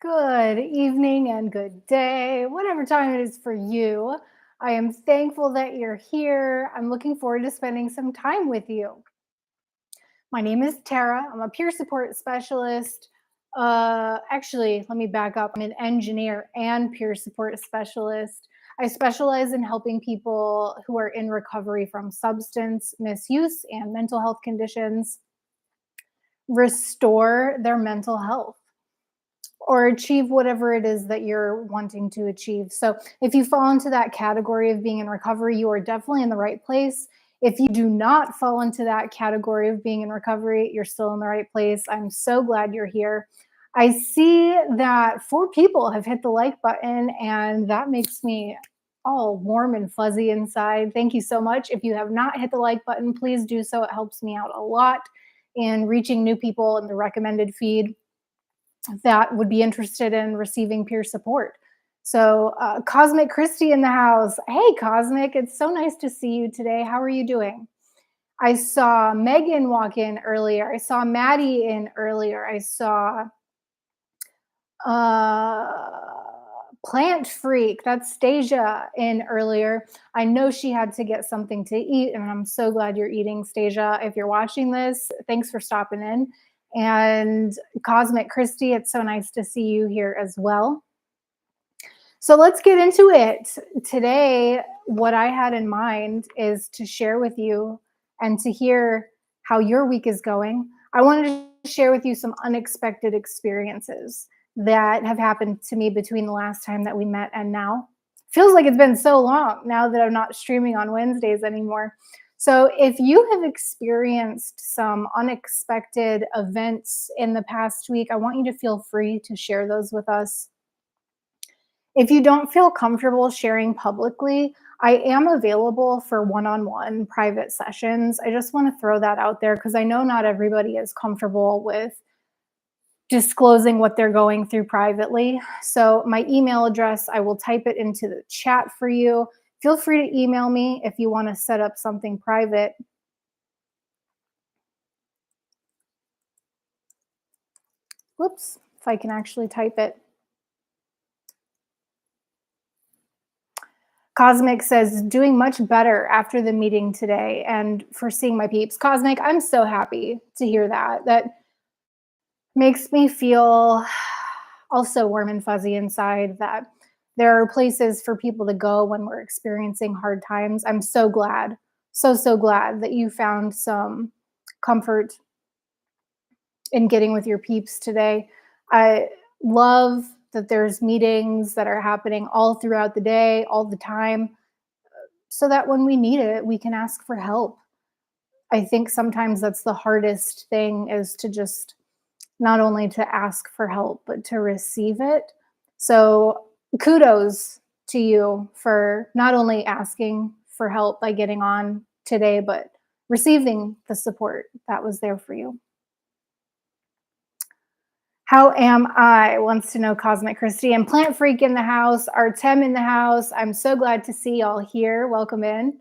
Good evening and good day, whatever time it is for you. I am thankful that you're here. I'm looking forward to spending some time with you. My name is Tara. I'm a peer support specialist. Actually, let me back up. I'm an engineer and peer support specialist. I specialize in helping people who are in recovery from substance misuse and mental health conditions restore their mental health or achieve whatever it is that you're wanting to achieve. So, if you fall into that category of being in recovery, you are definitely in the right place. If you do not fall into that category of being in recovery, you're still in the right place. I'm so glad you're here. I see that 4 people have hit the like button, and that makes me all warm and fuzzy inside. Thank you so much. If you have not hit the like button, please do so. It helps me out a lot in reaching new people in the recommended feed that would be interested in receiving peer support. So, Cosmic Christie in the house. Hey, Cosmic, it's so nice to see you today. How are you doing? I saw Megan walk in earlier. I saw Maddie in earlier. I saw uh, Plant Freak, that's Stasia, in earlier. I know she had to get something to eat, and I'm so glad you're eating, Stasia. If you're watching this, thanks for stopping in. And Cosmic Christie, it's so nice to see you here as well. So let's get into it. Today, what I had in mind is to share with you and to hear how your week is going. I wanted to share with you some unexpected experiences that have happened to me between the last time that we met and now. Feels like it's been so long now that I'm not streaming on Wednesdays anymore. So, if you have experienced some unexpected events in the past week, I want you to feel free to share those with us. If you don't feel comfortable sharing publicly, I am available for one on one private sessions. I just want to throw that out there because I know not everybody is comfortable with disclosing what they're going through privately. So, my email address, I will type it into the chat for you. Feel free to email me if you want to set up something private. Whoops, if I can actually type it. Cosmic says, doing much better after the meeting today and for seeing my peeps. Cosmic, I'm so happy to hear that. That makes me feel also warm and fuzzy inside that there are places for people to go when we're experiencing hard times. I'm so glad, so glad that you found some comfort in getting with your peeps today. I love that there's meetings that are happening all throughout the day, all the time, so that when we need it, we can ask for help. I think sometimes that's the hardest thing is to just not only to ask for help, but to receive it. So kudos to you for not only asking for help by getting on today, but receiving the support that was there for you. How am I? Wants to know Cosmic Christie and Plant Freak in the house, Artem in the house. I'm so glad to see y'all here. Welcome in.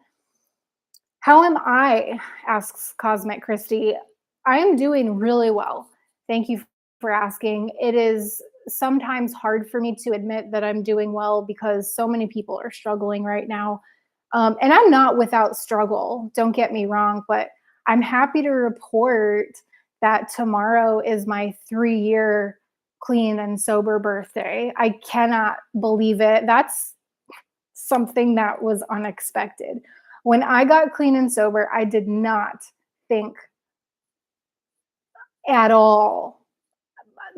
How am I? Asks Cosmic Christie. I am doing really well. Thank you for asking. It is sometimes hard for me to admit that I'm doing well because so many people are struggling right now. And I'm not without struggle, don't get me wrong, but I'm happy to report that tomorrow is my 3-year clean and sober birthday. I cannot believe it. That's something that was unexpected. When I got clean and sober, I did not think at all.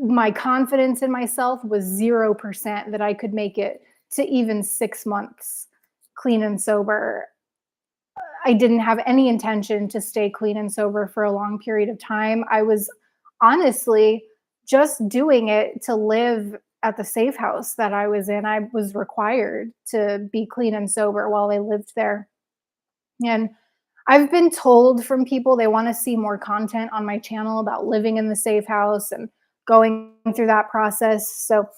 My confidence in myself was 0% that I could make it to even 6 months clean and sober. I didn't have any intention to stay clean and sober for a long period of time. I was honestly just doing it to live at the safe house that I was in. I was required to be clean and sober while I lived there. And I've been told from people they want to see more content on my channel about living in the safe house and going through that process. So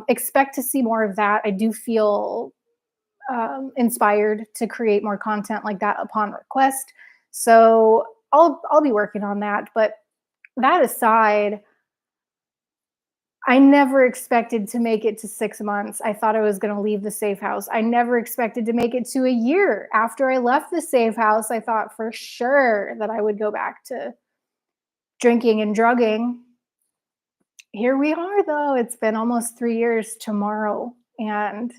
expect to see more of that. I do feel inspired to create more content like that upon request. So I'll be working on that. But that aside, I never expected to make it to 6 months. I thought I was gonna leave the safe house. I never expected to make it to a year. After I left the safe house, I thought for sure that I would go back to drinking and drugging. Here we are, though. It's been almost 3 years tomorrow, and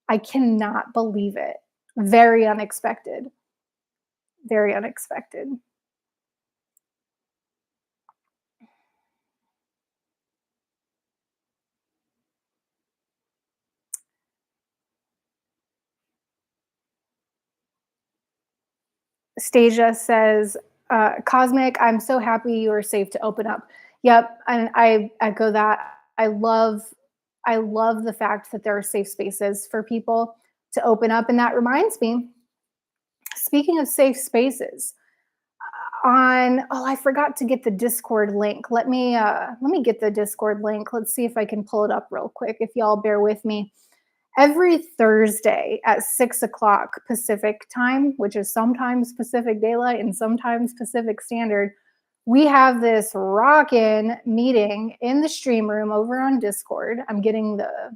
I cannot believe it. Very unexpected. Very unexpected. Stasia says, Cosmic, I'm so happy you are safe to open up. Yep, and I echo that. I love the fact that there are safe spaces for people to open up. And that reminds me, speaking of safe spaces, I forgot to get the Discord link. Let me get the Discord link. Let's see if I can pull it up real quick if y'all bear with me. Every Thursday at 6 o'clock Pacific time, which is sometimes Pacific Daylight and sometimes Pacific Standard, we have this rockin' meeting in the stream room over on Discord. I'm getting the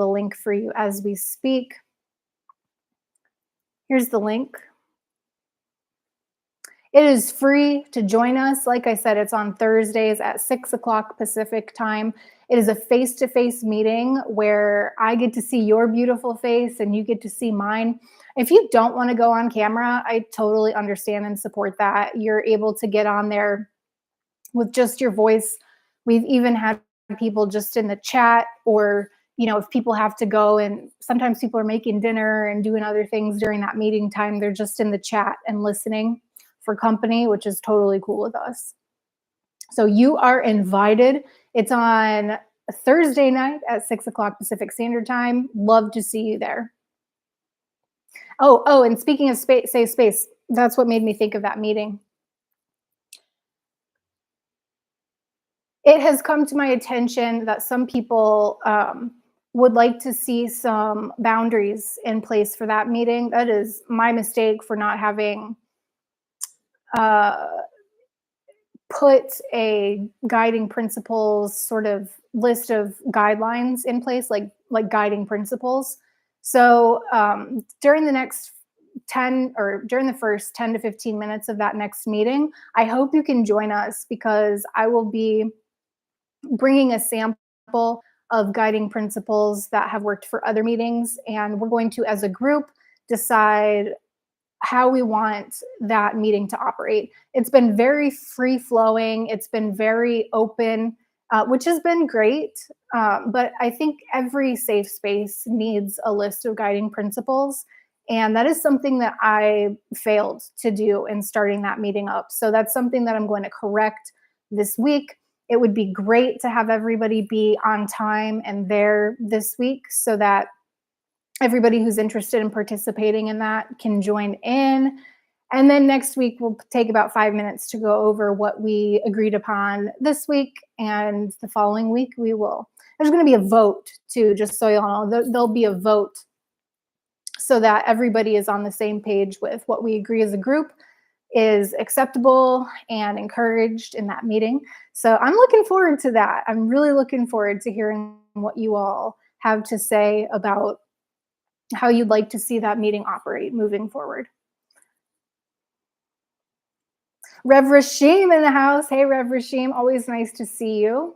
link for you as we speak. Here's the link. It is free to join us. Like I said, it's on Thursdays at 6 o'clock Pacific time. It is a face to face meeting where I get to see your beautiful face and you get to see mine. If you don't want to go on camera, I totally understand and support that. You're able to get on there with just your voice. We've even had people just in the chat, or if people have to go, and sometimes people are making dinner and doing other things during that meeting time, they're just in the chat and listening for company, which is totally cool with us. So you are invited. It's on a Thursday night at 6 o'clock Pacific Standard Time. Love to see you there. Oh, and speaking of space, safe space, that's what made me think of that meeting. It has come to my attention that some people would like to see some boundaries in place for that meeting. That is my mistake for not having uh, put a guiding principles sort of list of guidelines in place, like guiding principles. So during the next 10 or during the first 10 to 15 minutes of that next meeting, I hope you can join us because I will be bringing a sample of guiding principles that have worked for other meetings. And we're going to, as a group, decide how we want that meeting to operate. It's been very free flowing. It's been very open, which has been great. But I think every safe space needs a list of guiding principles. And that is something that I failed to do in starting that meeting up. So that's something that I'm going to correct this week. It would be great to have everybody be on time and there this week so that everybody who's interested in participating in that can join in. And then next week, we'll take about 5 minutes to go over what we agreed upon this week. And the following week, there's going to be a vote too, just so you all know. There'll be a vote so that everybody is on the same page with what we agree as a group is acceptable and encouraged in that meeting. So I'm looking forward to that. I'm really looking forward to hearing what you all have to say about how you'd like to see that meeting operate moving forward. Rev Rashim in the house. Hey, Rev Rashim, always nice to see you.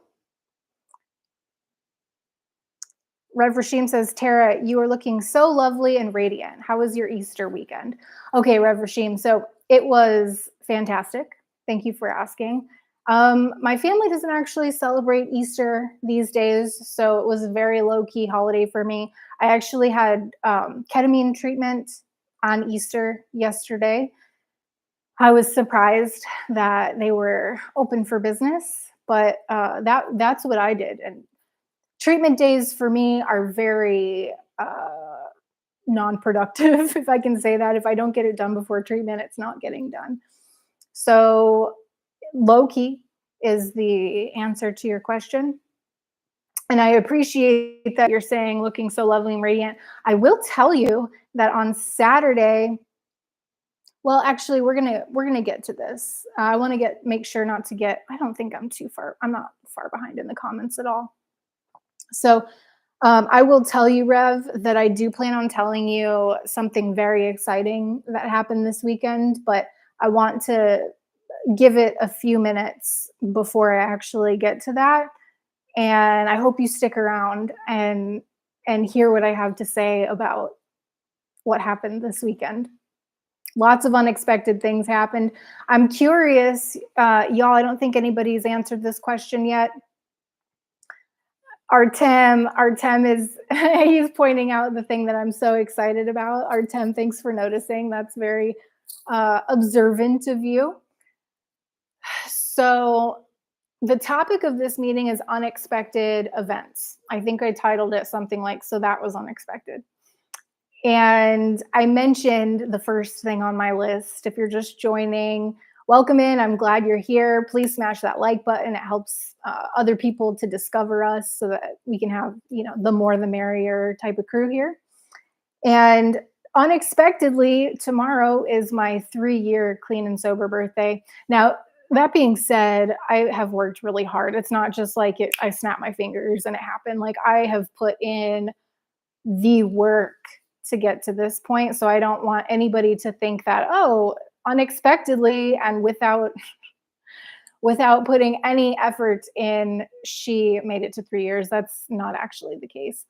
Rev Rashim says, Tara, you are looking so lovely and radiant. How was your Easter weekend? Okay, Rev Rashim. So it was fantastic. Thank you for asking. My family doesn't actually celebrate Easter these days, so it was a very low-key holiday for me. I actually had ketamine treatment on Easter yesterday. I was surprised that they were open for business, but that's what I did. And treatment days for me are very non-productive, if I can say that. If I don't get it done before treatment, it's not getting done. So low key is the answer to your question. And I appreciate that you're saying looking so lovely and radiant. I will tell you that on Saturday, well, actually, we're gonna get to this. I want to make sure not to get. I don't think I'm too far. I'm not far behind in the comments at all. So I will tell you, Rev, that I do plan on telling you something very exciting that happened this weekend, but I want to give it a few minutes before I actually get to that. And I hope you stick around and hear what I have to say about what happened this weekend. Lots of unexpected things happened. I'm curious, y'all. I don't think anybody's answered this question yet. Artem is he's pointing out the thing that I'm so excited about. Artem, thanks for noticing. That's very observant of you. So the topic of this meeting is unexpected events. I think I titled it something like, "So that was unexpected." And I mentioned the first thing on my list. If you're just joining, welcome in. I'm glad you're here. Please smash that like button. It helps other people to discover us so that we can have, the more the merrier type of crew here. And unexpectedly, tomorrow is my 3-year clean and sober birthday. Now, that being said, I have worked really hard. It's not just like I snapped my fingers and it happened. Like, I have put in the work to get to this point. So I don't want anybody to think that, oh, unexpectedly and without putting any effort in, she made it to 3 years. That's not actually the case.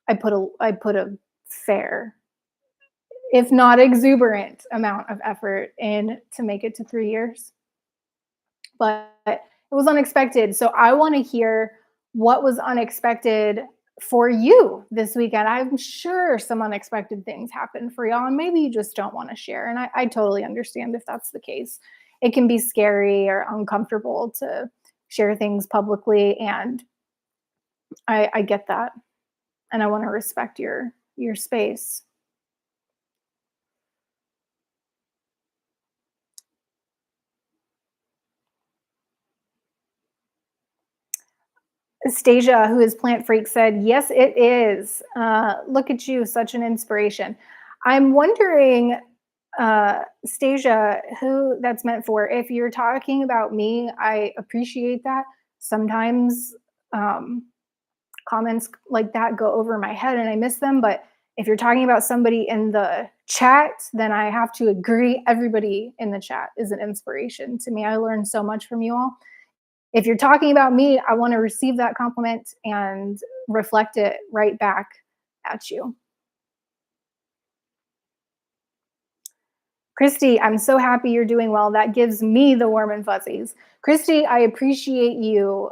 I put a fair, if not exuberant, amount of effort in to make it to 3 years. But it was unexpected. So I want to hear what was unexpected for you this weekend. I'm sure some unexpected things happened for y'all, and maybe you just don't want to share. And I totally understand if that's the case. It can be scary or uncomfortable to share things publicly, and I get that. And I want to respect your space. Stasia, who is Plant Freak, said, "Yes, it is. Look at you, such an inspiration." I'm wondering, Stasia, who that's meant for. If you're talking about me, I appreciate that. Sometimes comments like that go over my head and I miss them. But if you're talking about somebody in the chat, then I have to agree. Everybody in the chat is an inspiration to me. I learned so much from you all. If you're talking about me, I want to receive that compliment and reflect it right back at you. Christy, I'm so happy you're doing well. That gives me the warm and fuzzies. Christy, I appreciate you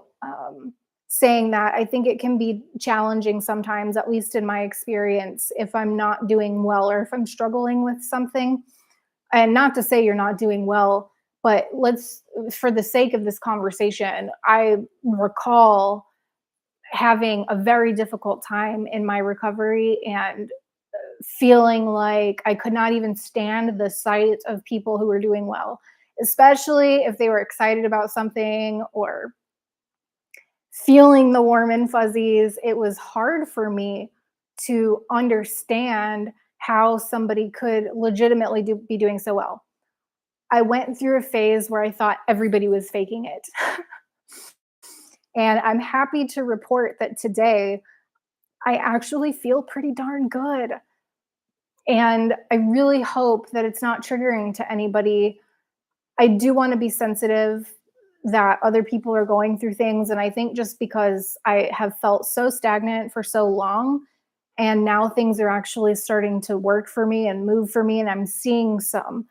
saying that. I think it can be challenging sometimes, at least in my experience, if I'm not doing well or if I'm struggling with something. And not to say you're not doing well, but for the sake of this conversation, I recall having a very difficult time in my recovery and feeling like I could not even stand the sight of people who were doing well, especially if they were excited about something or feeling the warm and fuzzies. It was hard for me to understand how somebody could legitimately be doing so well. I went through a phase where I thought everybody was faking it. And I'm happy to report that today I actually feel pretty darn good. And I really hope that it's not triggering to anybody. I do want to be sensitive that other people are going through things. And I think just because I have felt so stagnant for so long, and now things are actually starting to work for me and move for me, and I'm seeing some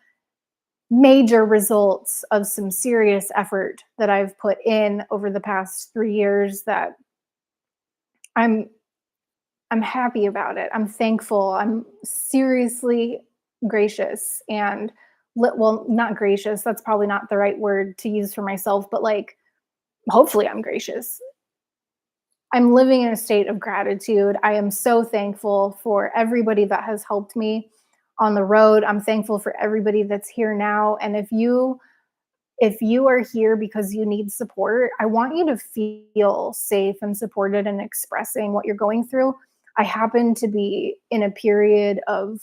major results of some serious effort that I've put in over the past 3 years, that I'm happy about it. I'm thankful. I'm seriously gracious and well, not gracious. That's probably not the right word to use for myself, but like, hopefully I'm gracious. I'm living in a state of gratitude. I am so thankful for everybody that has helped me on the road. I'm thankful for everybody that's here now. And if you are here because you need support, I want you to feel safe and supported in expressing what you're going through. I happen to be in a period of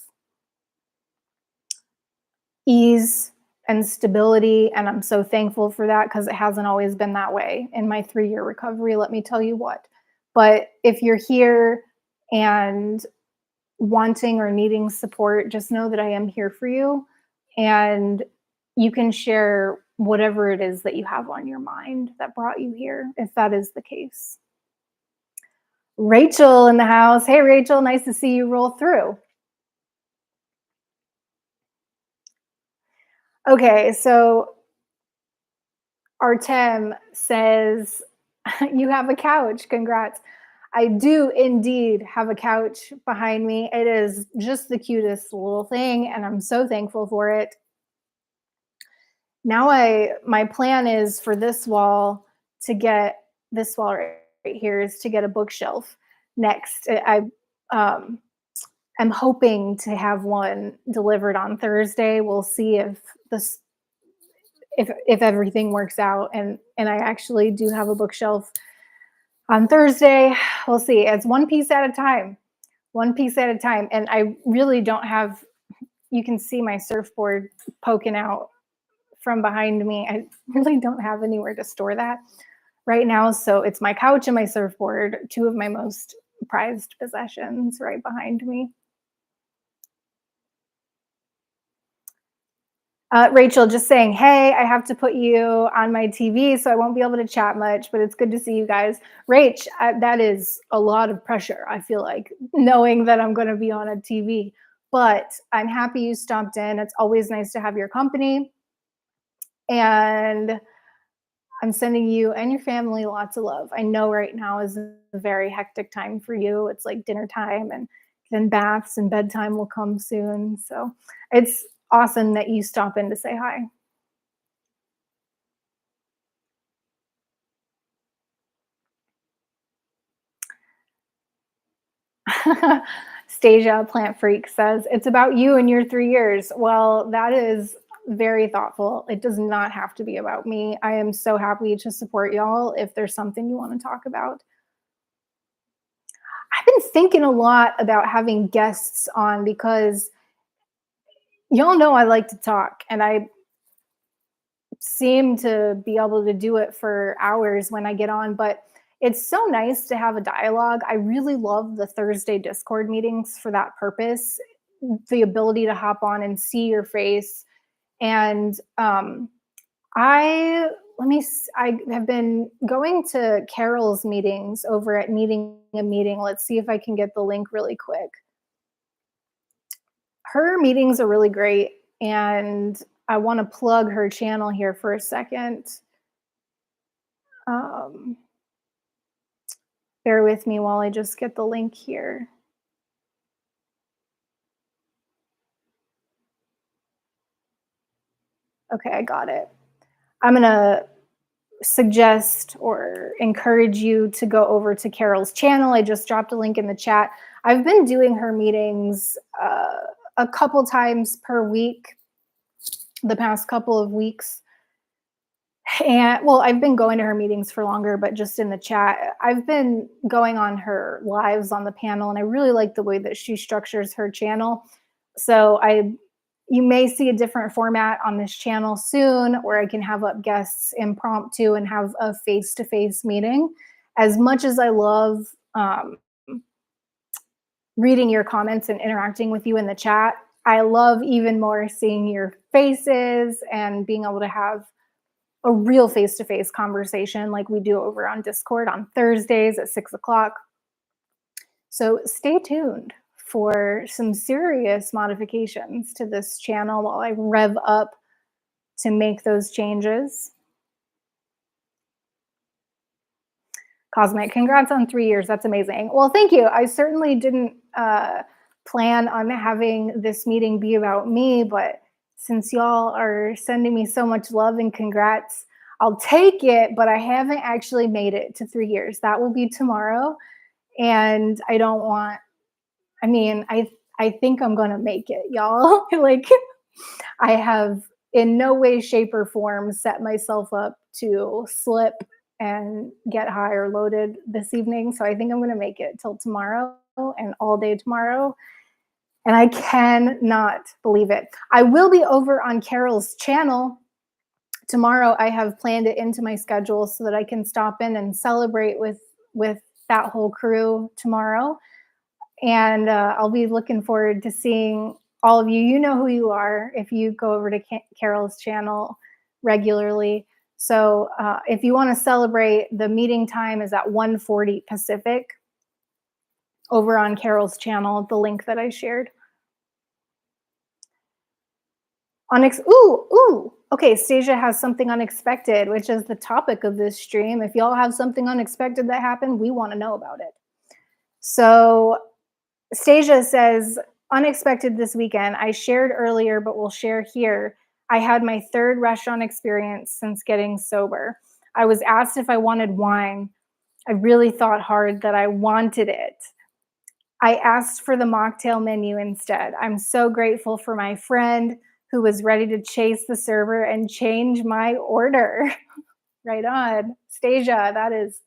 ease and stability. And I'm so thankful for that because it hasn't always been that way in my 3-year recovery, let me tell you what. But if you're here and wanting or needing support, just know that I am here for you. And you can share whatever it is that you have on your mind that brought you here, if that is the case. Rachel in the house. Hey, Rachel, nice to see you roll through. Okay, so Artem says, you have a couch. Congrats. I do indeed have a couch behind me. It is just the cutest little thing, and I'm so thankful for it. Now my plan is for this wall to get this wall right here is to get a bookshelf next. Um I'm hoping to have one delivered on Thursday. We'll see this if everything works out, and I actually do have a bookshelf on Thursday. We'll see. It's one piece at a time. One piece at a time. And I really don't have, you can see my surfboard poking out from behind me. I really don't have anywhere to store that right now. So it's my couch and my surfboard, two of my most prized possessions right behind me. Rachel just saying, hey, I have to put you on my TV, so I won't be able to chat much, but it's good to see you guys. Rach, that is a lot of pressure, I feel like, knowing that I'm going to be on a TV. But I'm happy you stopped in. It's always nice to have your company. And I'm sending you and your family lots of love. I know right now is a very hectic time for you. It's like dinner time, and then baths and bedtime will come soon. So it's awesome that you stop in to say hi. Stasia Plant Freak says, it's about you and your 3 years. Well, that is very thoughtful. It does not have to be about me. I am so happy to support y'all if there's something you want to talk about. I've been thinking a lot about having guests on because y'all know I like to talk, and I seem to be able to do it for hours when I get on, but it's so nice to have a dialogue. I really love the Thursday Discord meetings for that purpose, the ability to hop on and see your face. And I I have been going to Carol's meetings over at Needing a Meeting. Let's see if I can get the link really quick. Her meetings are really great, and I want to plug her channel here for a second. Um, bear with me while I just get the link here. Okay, I got it. I'm going to suggest or encourage you to go over to Carol's channel. I just dropped a link in the chat. I've been doing her meetings a couple times per week the past couple of weeks. And well, I've been going to her meetings for longer, but just in the chat, I've been going on her lives on the panel, and I really like the way that she structures her channel. So you may see a different format on this channel soon, where I can have up guests impromptu and have a face-to-face meeting. As much as I love reading your comments and interacting with you in the chat, I love even more seeing your faces and being able to have a real face-to-face conversation like we do over on Discord on Thursdays at 6 o'clock. So stay tuned for some serious modifications to this channel while I rev up to make those changes. Cosmic, congrats on 3 years. That's amazing. Well, thank you. I certainly didn't plan on having this meeting be about me, but since y'all are sending me so much love and congrats, I'll take it, but I haven't actually made it to 3 years. That will be tomorrow. And I don't want, I mean, I think I'm going to make it, y'all. Like, I have in no way, shape, or form set myself up to slip and get high or loaded this evening. So I think I'm going to make it till tomorrow and all day tomorrow. And I cannot believe it. I will be over on Carol's channel tomorrow. I have planned it into my schedule so that I can stop in and celebrate with that whole crew tomorrow. And I'll be looking forward to seeing all of you. You know who you are if you go over to Carol's channel regularly. So if you want to celebrate, the meeting time is at 1:40 Pacific over on Carol's channel, the link that I shared. Ooh. Okay, Stasia has something unexpected, which is the topic of this stream. If y'all have something unexpected that happened, we want to know about it. So Stasia says, unexpected this weekend. I shared earlier, but we'll share here. I had my third restaurant experience since getting sober. I was asked if I wanted wine. I really thought hard that I wanted it. I asked for the mocktail menu instead. I'm so grateful for my friend who was ready to chase the server and change my order. Right on. Stasia, that is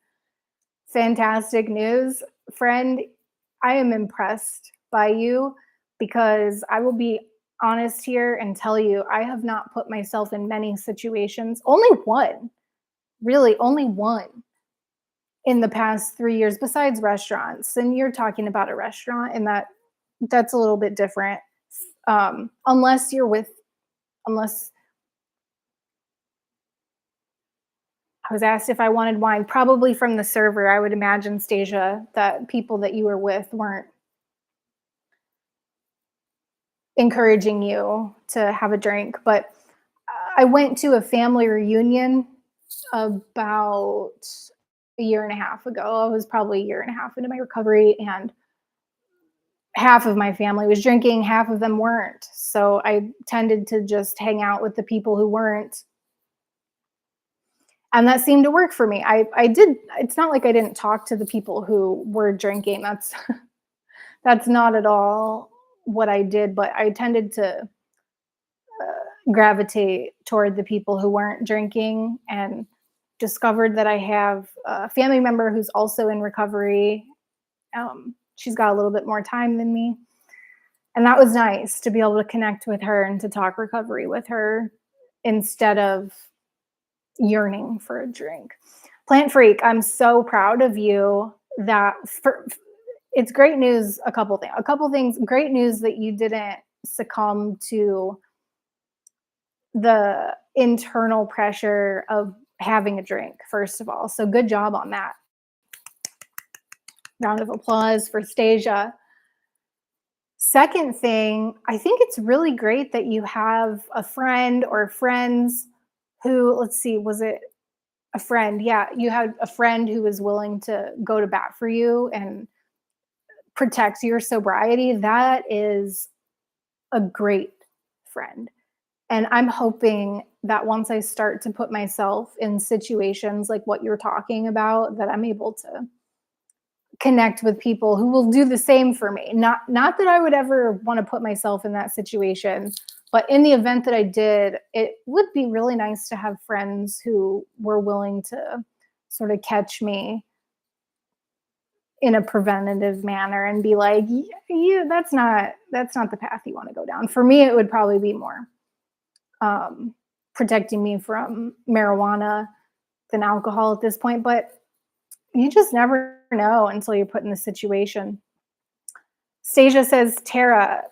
fantastic news. Friend, I am impressed by you because I will be honest here and tell you I have not put myself in many situations, only one, really only one in the past 3 years besides restaurants. And you're talking about a restaurant, and that's a little bit different. Unless I was asked if I wanted wine, probably from the server. I would imagine, Stasia, that people that you were with weren't encouraging you to have a drink. But I went to a family reunion about a year and a half ago. I was probably a year and a half into my recovery, and half of my family was drinking, half of them weren't. So I tended to just hang out with the people who weren't. And that seemed to work for me. I did. It's not like I didn't talk to the people who were drinking. That's not at all what I did, but I tended to gravitate toward the people who weren't drinking, and discovered that I have a family member who's also in recovery. She's got a little bit more time than me. And that was nice to be able to connect with her and to talk recovery with her instead of yearning for a drink. Plant Freak, I'm so proud of you. It's great news. A couple things. Great news that you didn't succumb to the internal pressure of having a drink, first of all. So good job on that. Round of applause for Stasia. Second thing, I think it's really great that you have a friend or friends who, let's see, was it a friend? Yeah, you had a friend who was willing to go to bat for you and protect your sobriety. That is a great friend. And I'm hoping that once I start to put myself in situations like what you're talking about, that I'm able to connect with people who will do the same for me. Not that I would ever want to put myself in that situation, but in the event that I did, it would be really nice to have friends who were willing to sort of catch me in a preventative manner and be like, yeah, that's not the path you want to go down. For me, it would probably be more protecting me from marijuana than alcohol at this point, but you just never know until you're put in the situation. Stasia says, Tara,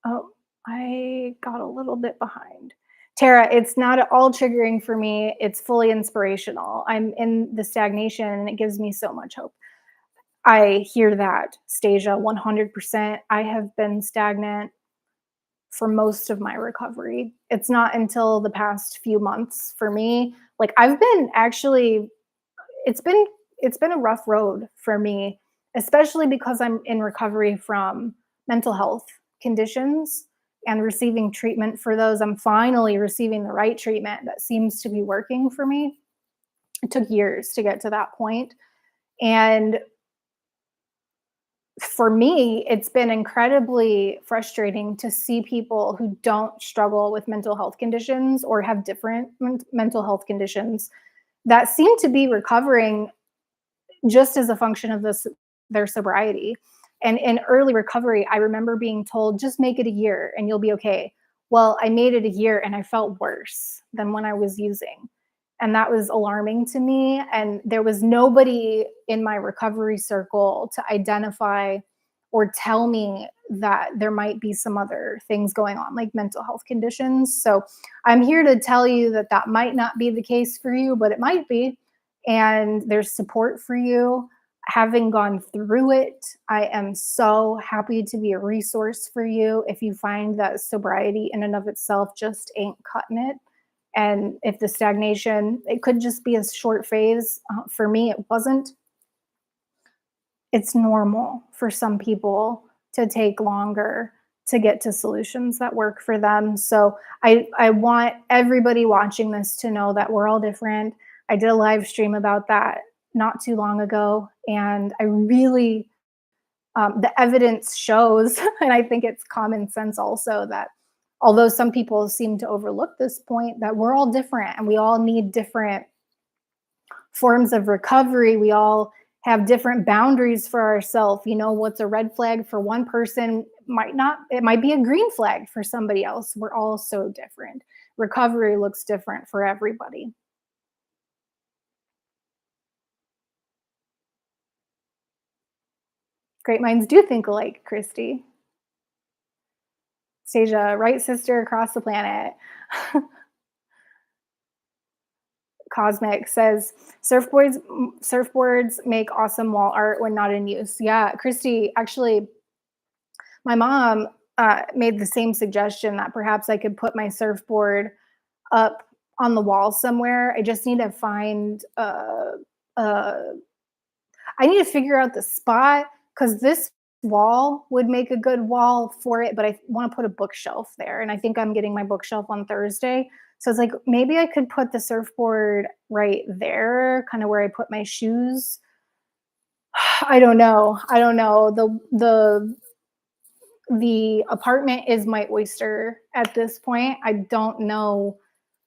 oh, I got a little bit behind. Tara, it's not at all triggering for me. It's fully inspirational. I'm in the stagnation and it gives me so much hope. I hear that, Stasia, 100%. I have been stagnant for most of my recovery. It's not until the past few months for me. Like I've been actually, it's been a rough road for me, especially because I'm in recovery from mental health conditions and receiving treatment for those. I'm finally receiving the right treatment that seems to be working for me. It took years to get to that point. And for me, it's been incredibly frustrating to see people who don't struggle with mental health conditions or have different mental health conditions that seem to be recovering just as a function of their sobriety. And in early recovery, I remember being told, just make it a year and you'll be okay. Well, I made it a year and I felt worse than when I was using. And that was alarming to me. And there was nobody in my recovery circle to identify or tell me that there might be some other things going on, like mental health conditions. So I'm here to tell you that that might not be the case for you, but it might be. And there's support for you. Having gone through it, I am so happy to be a resource for you if you find that sobriety in and of itself just ain't cutting it. And if the stagnation, it could just be a short phase. For me, it wasn't. It's normal for some people to take longer to get to solutions that work for them. So I want everybody watching this to know that we're all different. I did a live stream about that not too long ago, and I really the evidence shows, and I think it's common sense also, that although some people seem to overlook this point, that we're all different and we all need different forms of recovery. We all have different boundaries for ourselves. You know, what's a red flag for one person might not, it might be a green flag for somebody else. We're all so different. Recovery looks different for everybody. Great minds do think alike, Christy. Stasia, right sister across the planet. Cosmic says surfboards make awesome wall art when not in use. Yeah, Christy, actually, my mom made the same suggestion that perhaps I could put my surfboard up on the wall somewhere. I just need to find uh, I need to figure out the spot because this wall would make a good wall for it, but I want to put a bookshelf there. And I think I'm getting my bookshelf on Thursday. So it's like maybe I could put the surfboard right there, kind of where I put my shoes. I don't know. I don't know. The apartment is my oyster at this point. I don't know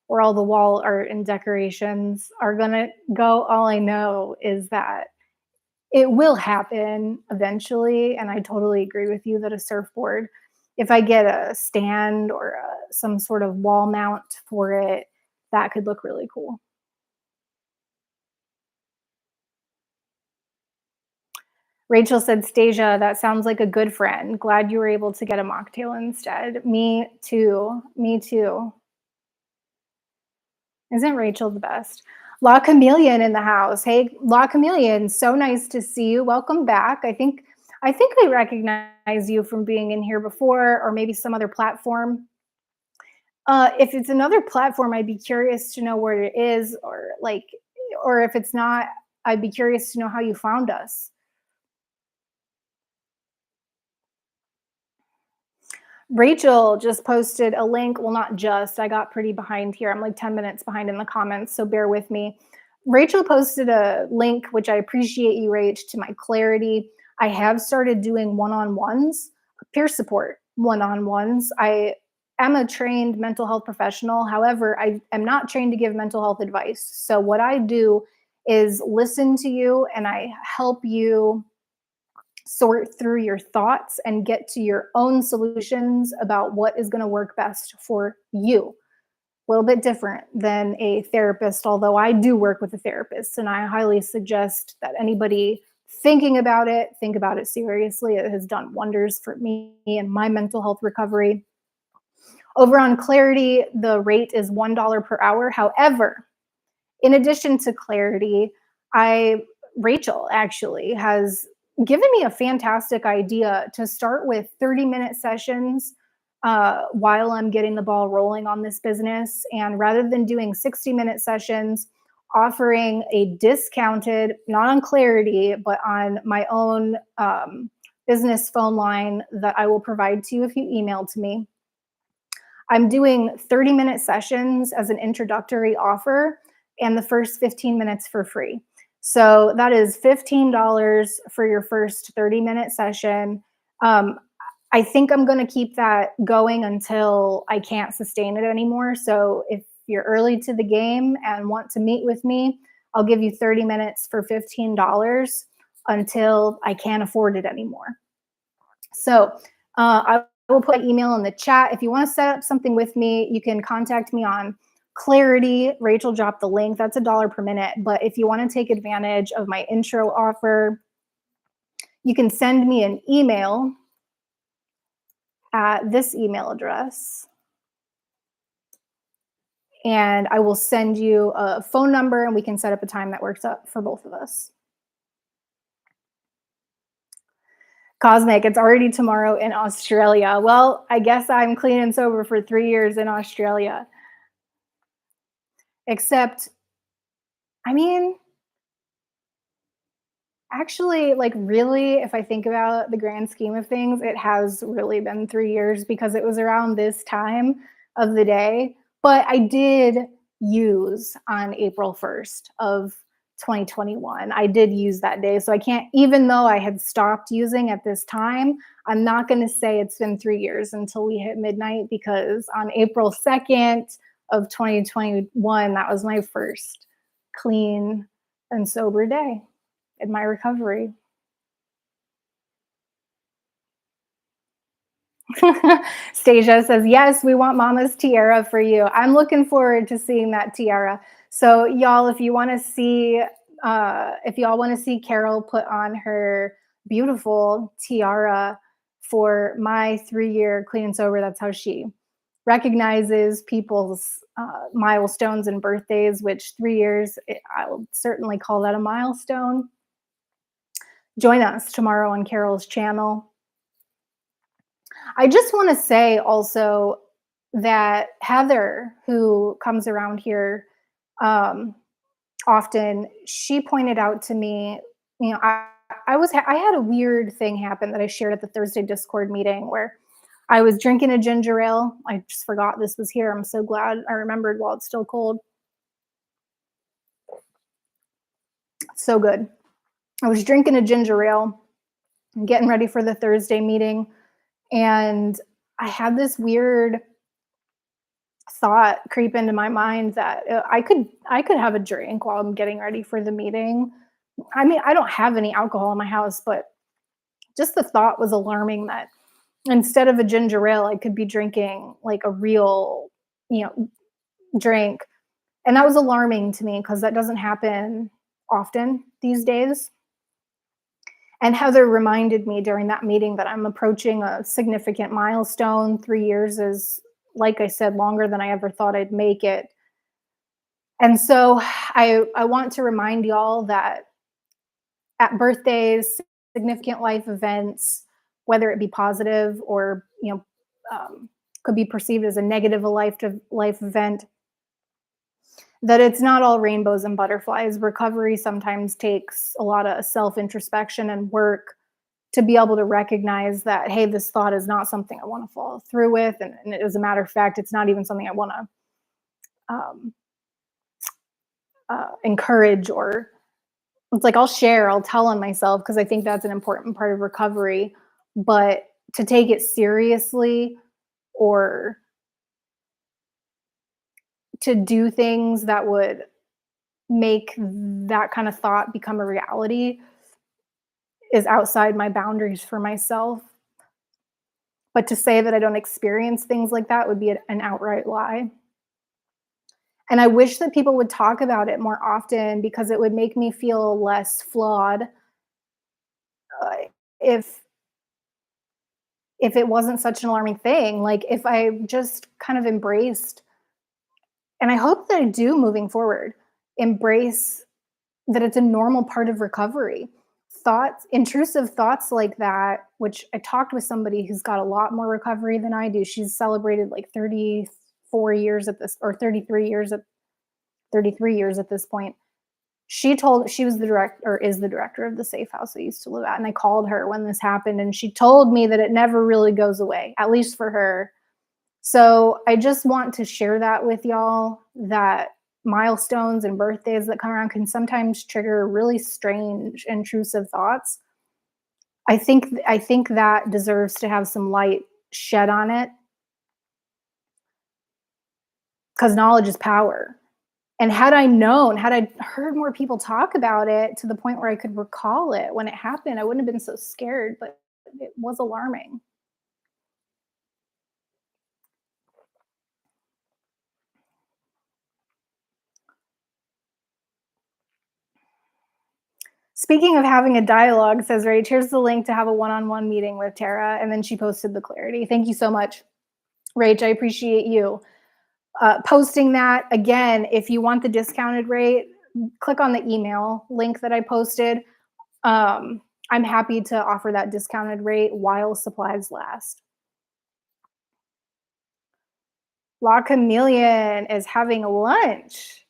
where all the wall art and decorations are gonna go. All I know is that it will happen eventually, and I totally agree with you that a surfboard, if I get a stand or some sort of wall mount for it, that could look really cool. Rachel said, Stasia, that sounds like a good friend. Glad you were able to get a mocktail instead. Me too. Me too. Isn't Rachel the best? La Chameleon in the house. Hey, La Chameleon, so nice to see you. Welcome back. I think I recognize you from being in here before, or maybe some other platform. If it's another platform, I'd be curious to know where it is, or like, or if it's not, I'd be curious to know how you found us. Rachel just posted a link. Well, not just, I got pretty behind here. I'm like 10 minutes behind in the comments, so bear with me. Rachel posted a link, which I appreciate you, Rach, to my Clarity. I have started doing one on ones, peer support one on ones. I am a trained mental health professional. However, I am not trained to give mental health advice. So, what I do is listen to you and I help you sort through your thoughts and get to your own solutions about what is going to work best for you. A little bit different than a therapist, although I do work with a therapist, and I highly suggest that anybody thinking about it, think about it seriously. It has done wonders for me and my mental health recovery. Over on Clarity, the rate is $1 per hour. However, in addition to Clarity, I Rachel actually has given me a fantastic idea to start with 30-minute sessions while I'm getting the ball rolling on this business. And rather than doing 60-minute sessions, offering a discounted, not on Clarity, but on my own business phone line that I will provide to you if you email to me. I'm doing 30-minute sessions as an introductory offer and the first 15 minutes for free. So that is $15 for your first 30-minute session. I think I'm going to keep that going until I can't sustain it anymore. So if you're early to the game and want to meet with me, I'll give you 30 minutes for $15 until I can't afford it anymore. So I will put my email in the chat. If you want to set up something with me, you can contact me on Clarity. Rachel dropped the link. That's $1 per minute. But if you want to take advantage of my intro offer, you can send me an email at this email address, and I will send you a phone number and we can set up a time that works out for both of us. Cosmic, it's already tomorrow in Australia. Well, I guess I'm clean and sober for 3 years in Australia. Except, I mean, actually, like, really, if I think about the grand scheme of things, it has really been 3 years because it was around this time of the day. But I did use on April 1st of 2021. I did use that day. So I can't, even though I had stopped using at this time, I'm not going to say it's been 3 years until we hit midnight because on April 2nd of 2021, that was my first clean and sober day in my recovery. Stasia says, yes, we want mama's tiara for you. I'm looking forward to seeing that tiara. So y'all, if you want to see, if y'all want to see Carol put on her beautiful tiara for my 3 year clean and sober, that's how she recognizes people's milestones and birthdays, which 3 years, I will certainly call that a milestone. Join us tomorrow on Carol's channel. I just want to say also that Heather, who comes around here often, she pointed out to me, you know, I had a weird thing happen that I shared at the Thursday Discord meeting where I was drinking a ginger ale. I just forgot this was here. I'm so glad I remembered while it's still cold. So good. I was drinking a ginger ale, getting ready for the Thursday meeting, and I had this weird thought creep into my mind that I could have a drink while I'm getting ready for the meeting. I mean, I don't have any alcohol in my house, but just the thought was alarming that instead of a ginger ale, I could be drinking like a real, you know, drink. And that was alarming to me because that doesn't happen often these days. And Heather reminded me during that meeting that I'm approaching a significant milestone. 3 years is, like I said, longer than I ever thought I'd make it. And so I want to remind y'all that at birthdays, significant life events, whether it be positive or, could be perceived as a negative life event, that it's not all rainbows and butterflies. Recovery sometimes takes a lot of self introspection and work to be able to recognize that, hey, this thought is not something I want to follow through with. And as a matter of fact, it's not even something I want to encourage, or it's like I'll tell on myself because I think that's an important part of recovery. But to take it seriously or to do things that would make that kind of thought become a reality is outside my boundaries for myself. But to say that I don't experience things like that would be an outright lie. And I wish that people would talk about it more often because it would make me feel less flawed uh, if it wasn't such an alarming thing. Like if I just kind of embraced, and I hope that I do moving forward, embrace that it's a normal part of recovery. Thoughts, intrusive thoughts like that, which I talked with somebody who's got a lot more recovery than I do. She's celebrated like 34 years at this, or 33 years at this point. She was the director, or is the director of the safe house I used to live at. And I called her when this happened, and she told me that it never really goes away, at least for her. So I just want to share that with y'all, that milestones and birthdays that come around can sometimes trigger really strange, intrusive thoughts. I think that deserves to have some light shed on it because knowledge is power. And had I heard more people talk about it to the point where I could recall it when it happened, I wouldn't have been so scared. But it was alarming. Speaking of having a dialogue, says Rach, here's the link to have a one-on-one meeting with Tara. And then she posted the clarity. Thank you so much, Rach. I appreciate you posting that. Again, if you want the discounted rate, click on the email link that I posted. I'm happy to offer that discounted rate while supplies last. La Chameleon is having lunch.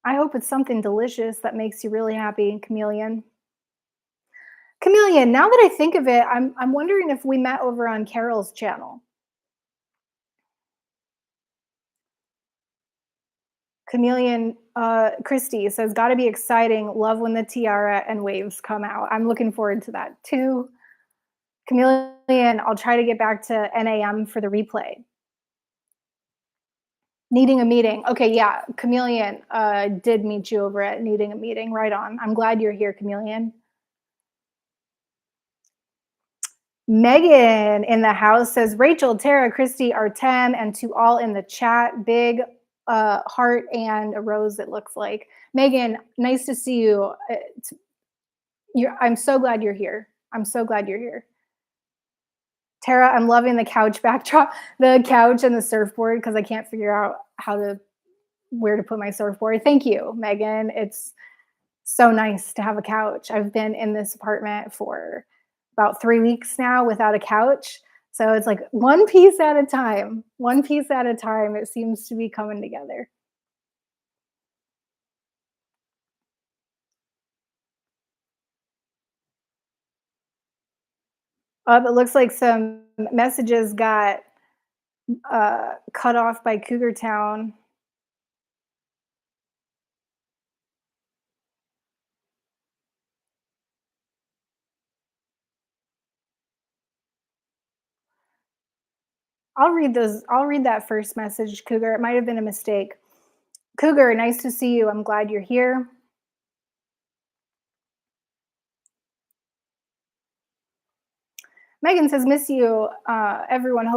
I hope it's something delicious that makes you really happy, Chameleon. Chameleon, now that I think of it, I'm wondering if we met over on Carol's channel. Chameleon Christy says, "Got to be exciting. Love when the tiara and waves come out." I'm looking forward to that too. Chameleon, I'll try to get back to NAM for the replay. Needing a meeting. Okay, yeah, Chameleon did meet you over at Needing a Meeting. Right on. I'm glad you're here, Chameleon. Megan in the house says, "Rachel, Tara, Christy, Artem, and to all in the chat, big heart and a rose, it looks like." Megan, nice to see you. I'm so glad you're here. I'm so glad you're here. Tara, I'm loving the couch backdrop, the couch and the surfboard, because I can't figure out where to put my surfboard. Thank you, Megan. It's so nice to have a couch. I've been in this apartment for about 3 weeks now without a couch. So it's like one piece at a time, one piece at a time. It seems to be coming together. It looks like some messages got cut off by Cougar Town. I'll read those. I'll read that first message, Cougar. It might have been a mistake. Cougar, nice to see you. I'm glad you're here. Megan says, "Miss you, everyone.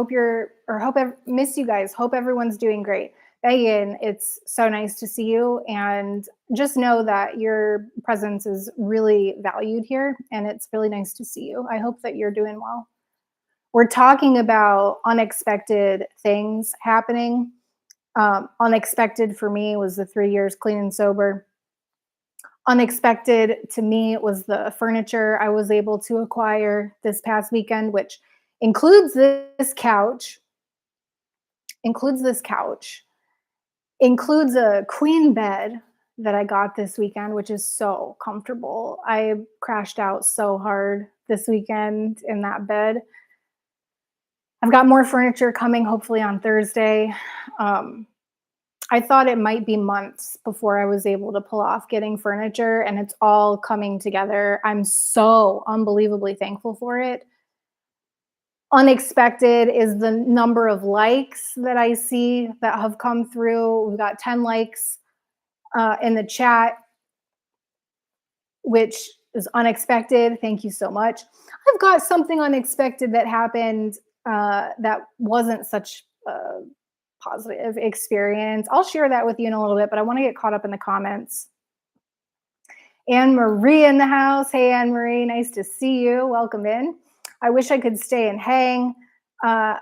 Miss you guys. Hope everyone's doing great." Megan, it's so nice to see you, and just know that your presence is really valued here, and it's really nice to see you. I hope that you're doing well. We're talking about unexpected things happening. Unexpected for me was the 3 years clean and sober. Unexpected to me was the furniture I was able to acquire this past weekend, which includes this couch, includes this couch, includes a queen bed that I got this weekend, which is so comfortable. I crashed out so hard this weekend in that bed. I've got more furniture coming hopefully on Thursday. I thought it might be months before I was able to pull off getting furniture, and it's all coming together. I'm so unbelievably thankful for it. Unexpected is the number of likes that I see that have come through. We've got 10 likes in the chat, which is unexpected. Thank you so much. I've got something unexpected that happened that wasn't such a positive experience. I'll share that with you in a little bit, but I want to get caught up in the comments. Anne Marie in the house. Hey, Anne Marie, nice to see you. Welcome in. I wish I could stay and hang. I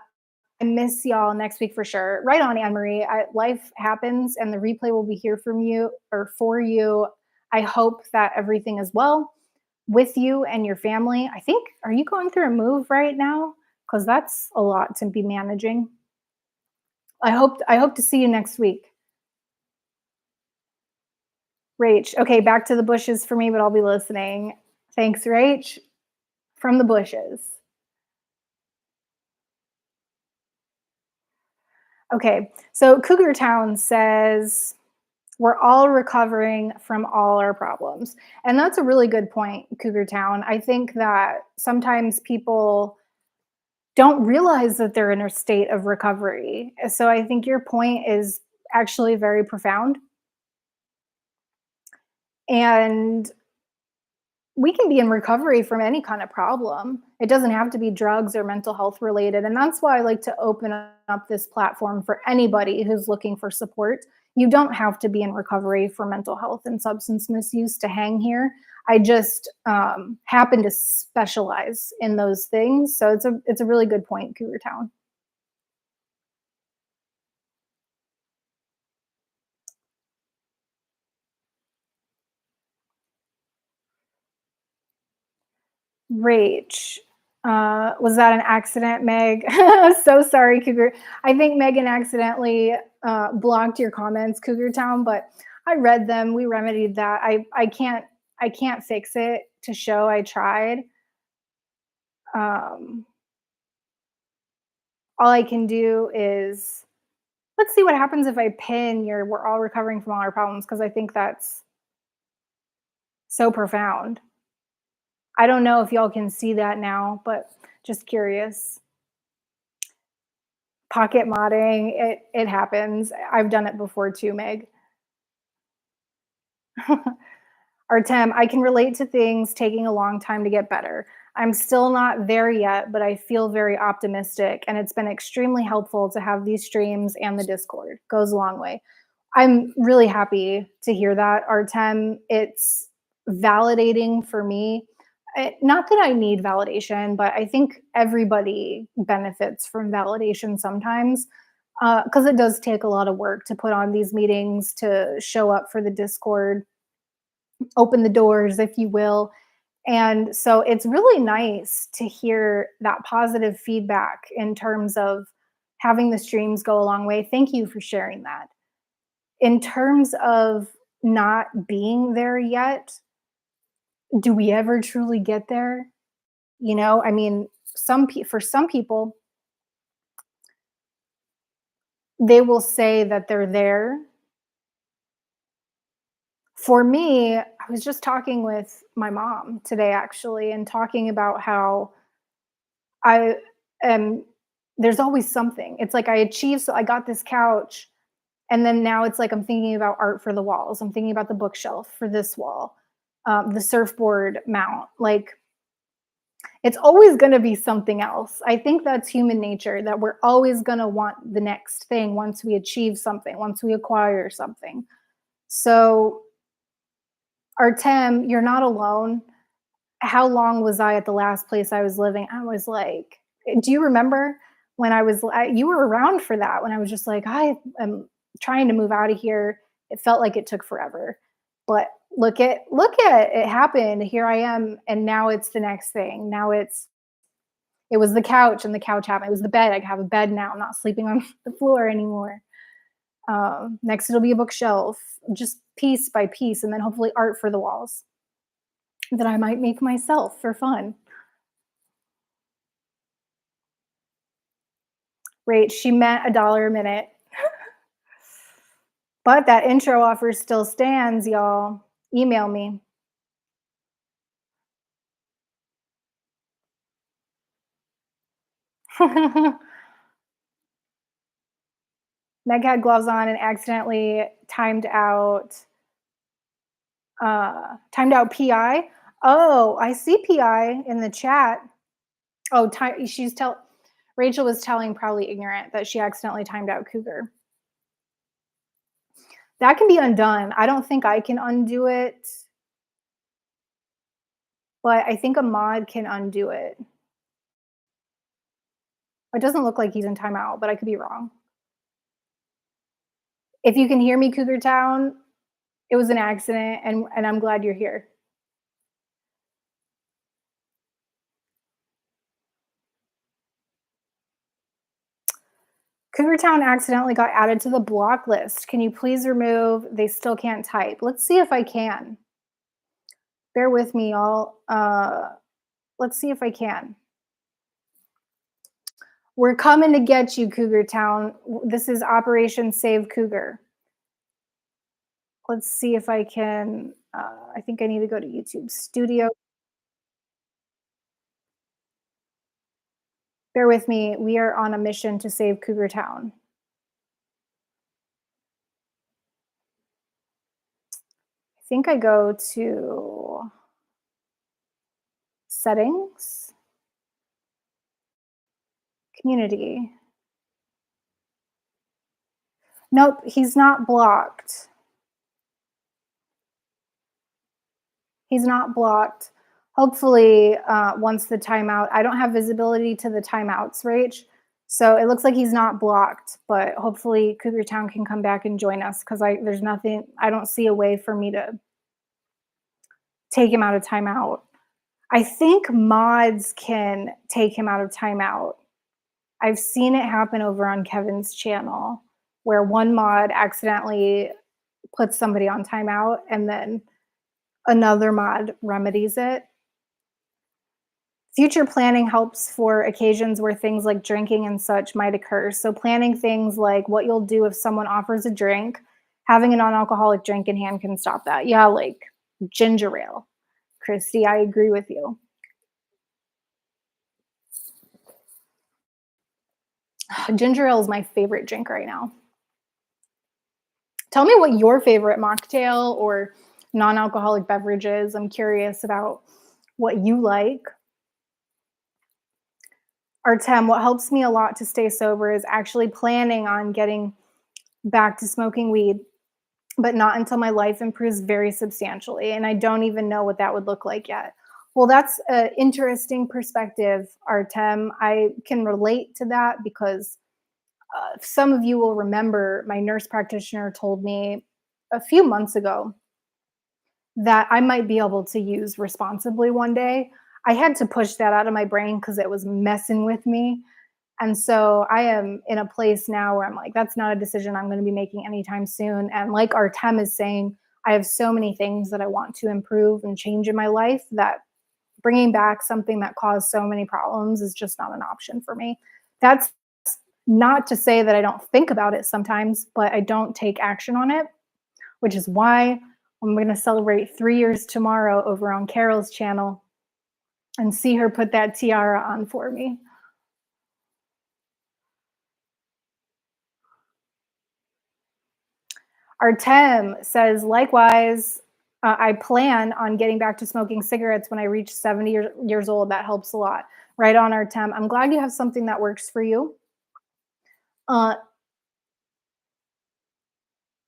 miss y'all next week for sure. Right on, Anne Marie. Life happens, and the replay will be here from you or for you. I hope that everything is well with you and your family. I think, are you going through a move right now? Because that's a lot to be managing. I hope to see you next week. Rach, okay, back to the bushes for me, but I'll be listening. Thanks, Rach, from the bushes. Okay, so Cougar Town says, "We're all recovering from all our problems." And that's a really good point, Cougar Town. I think that sometimes people don't realize that they're in a state of recovery. So I think your point is actually very profound. And we can be in recovery from any kind of problem. It doesn't have to be drugs or mental health related. And that's why I like to open up this platform for anybody who's looking for support. You don't have to be in recovery for mental health and substance misuse to hang here. I just happen to specialize in those things. So it's a really good point, Cougar Town. Rach. Was that an accident, Meg? So sorry, Cougar. I think Megan accidentally blocked your comments, Cougar Town, but I read them. We remedied that. I can't fix it to show I tried. Um, all I can do is let's see what happens if I pin your "We're all recovering from all our problems" because I think that's so profound. I don't know if y'all can see that now, but just curious. Pocket modding, it happens. I've done it before too, Meg. Artem, I can relate to things taking a long time to get better. I'm still not there yet, but I feel very optimistic, and it's been extremely helpful to have these streams and the Discord. Goes a long way. I'm really happy to hear that, Artem. It's validating for me. Not that I need validation, but I think everybody benefits from validation sometimes because it does take a lot of work to put on these meetings, to show up for the Discord, open the doors, if you will. And so it's really nice to hear that positive feedback in terms of having the streams go a long way. Thank you for sharing that. In terms of not being there yet, do we ever truly get there? I mean, for some people, they will say that they're there. For me, I was just talking with my mom today actually and talking about how I am there's always something. It's like I achieved so I got this couch and then now it's like I'm thinking about art for the walls. I'm thinking about the bookshelf for this wall, the surfboard mount. Like it's always going to be something else. I think that's human nature that we're always going to want the next thing once we achieve something, once we acquire something. So, Artem, you're not alone. How long was I at the last place I was living? I was like, do you remember when you were around for that when I was just like, I am trying to move out of here. It felt like it took forever. But look at it happened. Here I am. And now it's the next thing. It was the couch and the couch happened. It was the bed. I have a bed now. I'm not sleeping on the floor anymore. Next, it'll be a bookshelf, just piece by piece, and then hopefully art for the walls that I might make myself for fun. Rate, she meant $1 a minute. But that intro offer still stands, y'all. Email me. Meg had gloves on and accidentally timed out PI. Oh, I see PI in the chat. Oh, Rachel was telling Probably Ignorant that she accidentally timed out Cougar. That can be undone. I don't think I can undo it, but I think a mod can undo it. It doesn't look like he's in timeout, but I could be wrong. If you can hear me, Cougar Town, it was an accident, and I'm glad you're here. Cougar Town accidentally got added to the block list. Can you please remove? They still can't type. Let's see if I can. Bear with me, y'all. Let's see if I can. We're coming to get you, Cougar Town. This is Operation Save Cougar. Let's see if I can. I think I need to go to YouTube Studio. Bear with me. We are on a mission to save Cougar Town. I think I go to Settings, community. Nope, he's not blocked. He's not blocked. Hopefully, once the timeout, I don't have visibility to the timeouts, Rach. So it looks like he's not blocked, but hopefully Cougar Town can come back and join us because there's nothing, I don't see a way for me to take him out of timeout. I think mods can take him out of timeout. I've seen it happen over on Kevin's channel where one mod accidentally puts somebody on timeout and then another mod remedies it. Future planning helps for occasions where things like drinking and such might occur. So planning things like what you'll do if someone offers a drink, having a non-alcoholic drink in hand can stop that. Yeah, like ginger ale. Christy, I agree with you. Ginger ale is my favorite drink right now. Tell me what your favorite mocktail or non-alcoholic beverage is. I'm curious about what you like. Artem, what helps me a lot to stay sober is actually planning on getting back to smoking weed, but not until my life improves very substantially. And I don't even know what that would look like yet. Well, that's an interesting perspective, Artem. I can relate to that because some of you will remember my nurse practitioner told me a few months ago that I might be able to use responsibly one day. I had to push that out of my brain because it was messing with me. And so I am in a place now where I'm like, that's not a decision I'm going to be making anytime soon. And like Artem is saying, I have so many things that I want to improve and change in my life that bringing back something that caused so many problems is just not an option for me. That's not to say that I don't think about it sometimes, but I don't take action on it, which is why I'm going to celebrate 3 years tomorrow over on Carol's channel and see her put that tiara on for me. Artem says, likewise, I plan on getting back to smoking cigarettes when I reach 70 years old. That helps a lot. Right on, Artem. I'm glad you have something that works for you. And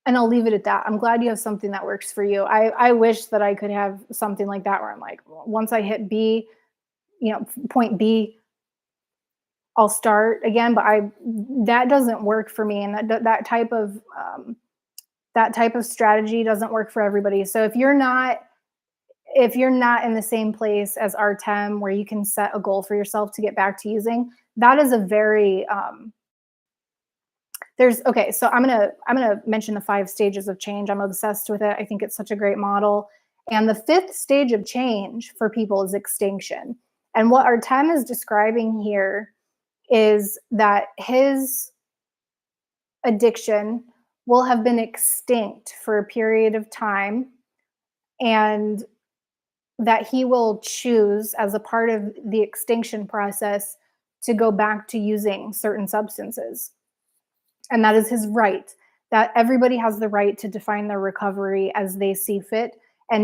I'll leave it at that. I'm glad you have something that works for you. I wish that I could have something like that where I'm like, once I hit B, point B, I'll start again. But that doesn't work for me, and that type of strategy doesn't work for everybody. So if you're not in the same place as Artem where you can set a goal for yourself to get back to using, that is a very so I'm gonna mention the 5 stages of change. I'm obsessed with it. I think it's such a great model. And the 5th stage of change for people is extinction. And what Artem is describing here is that his addiction will have been extinct for a period of time, and that he will choose as a part of the extinction process to go back to using certain substances. And that is his right. That everybody has the right to define their recovery as they see fit,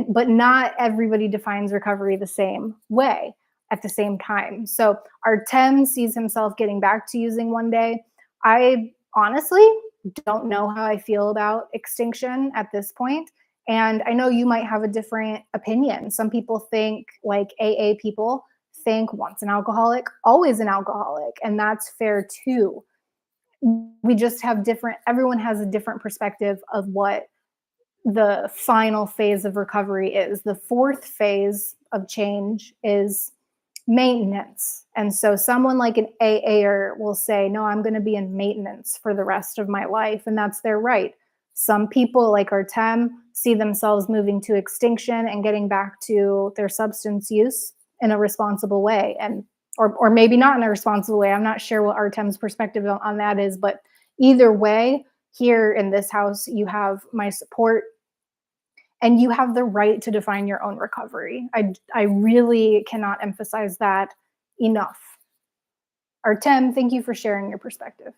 but not everybody defines recovery the same way at the same time. So Artem sees himself getting back to using one day. I honestly don't know how I feel about extinction at this point. And I know you might have a different opinion. Some people think, like AA people think, once an alcoholic, always an alcoholic. And that's fair too. We just have everyone has a different perspective of what the final phase of recovery is. The 4th phase of change is maintenance. And so someone like an AAer will say, no, I'm going to be in maintenance for the rest of my life. And that's their right. Some people like Artem see themselves moving to extinction and getting back to their substance use in a responsible way. Or maybe not in a responsible way. I'm not sure what Artem's perspective on that is, but either way, here in this house, you have my support and you have the right to define your own recovery. I really cannot emphasize that enough. Artem, thank you for sharing your perspective.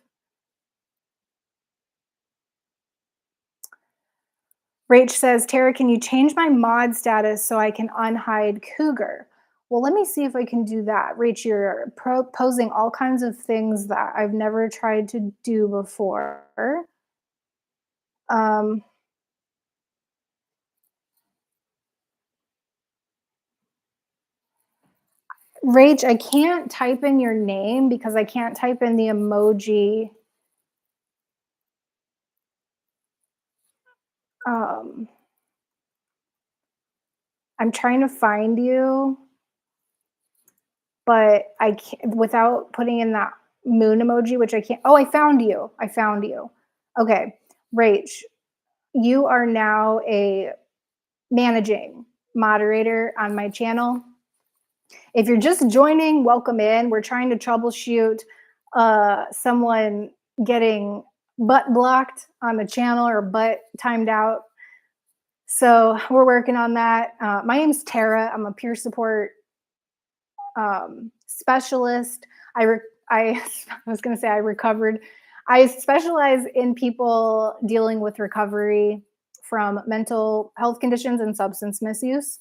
Rach says, Tara, can you change my mod status so I can unhide Cougar? Well, let me see if I can do that. Rach, you're posing all kinds of things that I've never tried to do before. Um, Rach, I can't type in your name because I can't type in the emoji. Um, I'm trying to find you, but I can't without putting in that moon emoji, which I can't. Oh, I found you. I found you. Okay, Rach, you are now a managing moderator on my channel. If you're just joining, welcome in. We're trying to troubleshoot someone getting butt blocked on the channel or butt timed out. So we're working on that. My name's Tara. I'm a peer support specialist. I I was going to say I recovered. I specialize in people dealing with recovery from mental health conditions and substance misuse.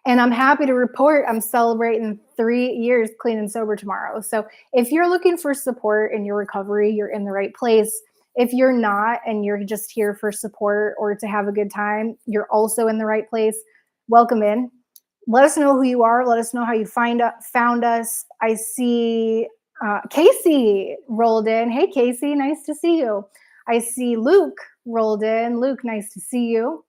And I'm happy to report I'm celebrating 3 years clean and sober tomorrow. So if you're looking for support in your recovery, you're in the right place. If you're not and you're just here for support or to have a good time, you're also in the right place. Welcome in. Let us know who you are. Let us know how you found us. I see Casey rolled in. Hey, Casey, nice to see you. I see Luke rolled in. Luke, nice to see you.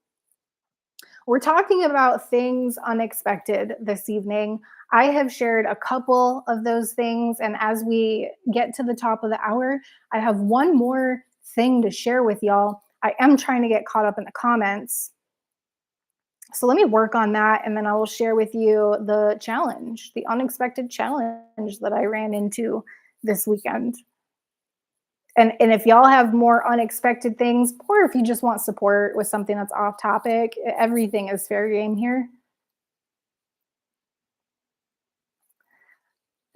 We're talking about things unexpected this evening. I have shared a couple of those things, and as we get to the top of the hour, I have one more thing to share with y'all. I am trying to get caught up in the comments. So let me work on that, and then I will share with you the challenge, the unexpected challenge that I ran into this weekend. And if y'all have more unexpected things, or if you just want support with something that's off topic, everything is fair game here.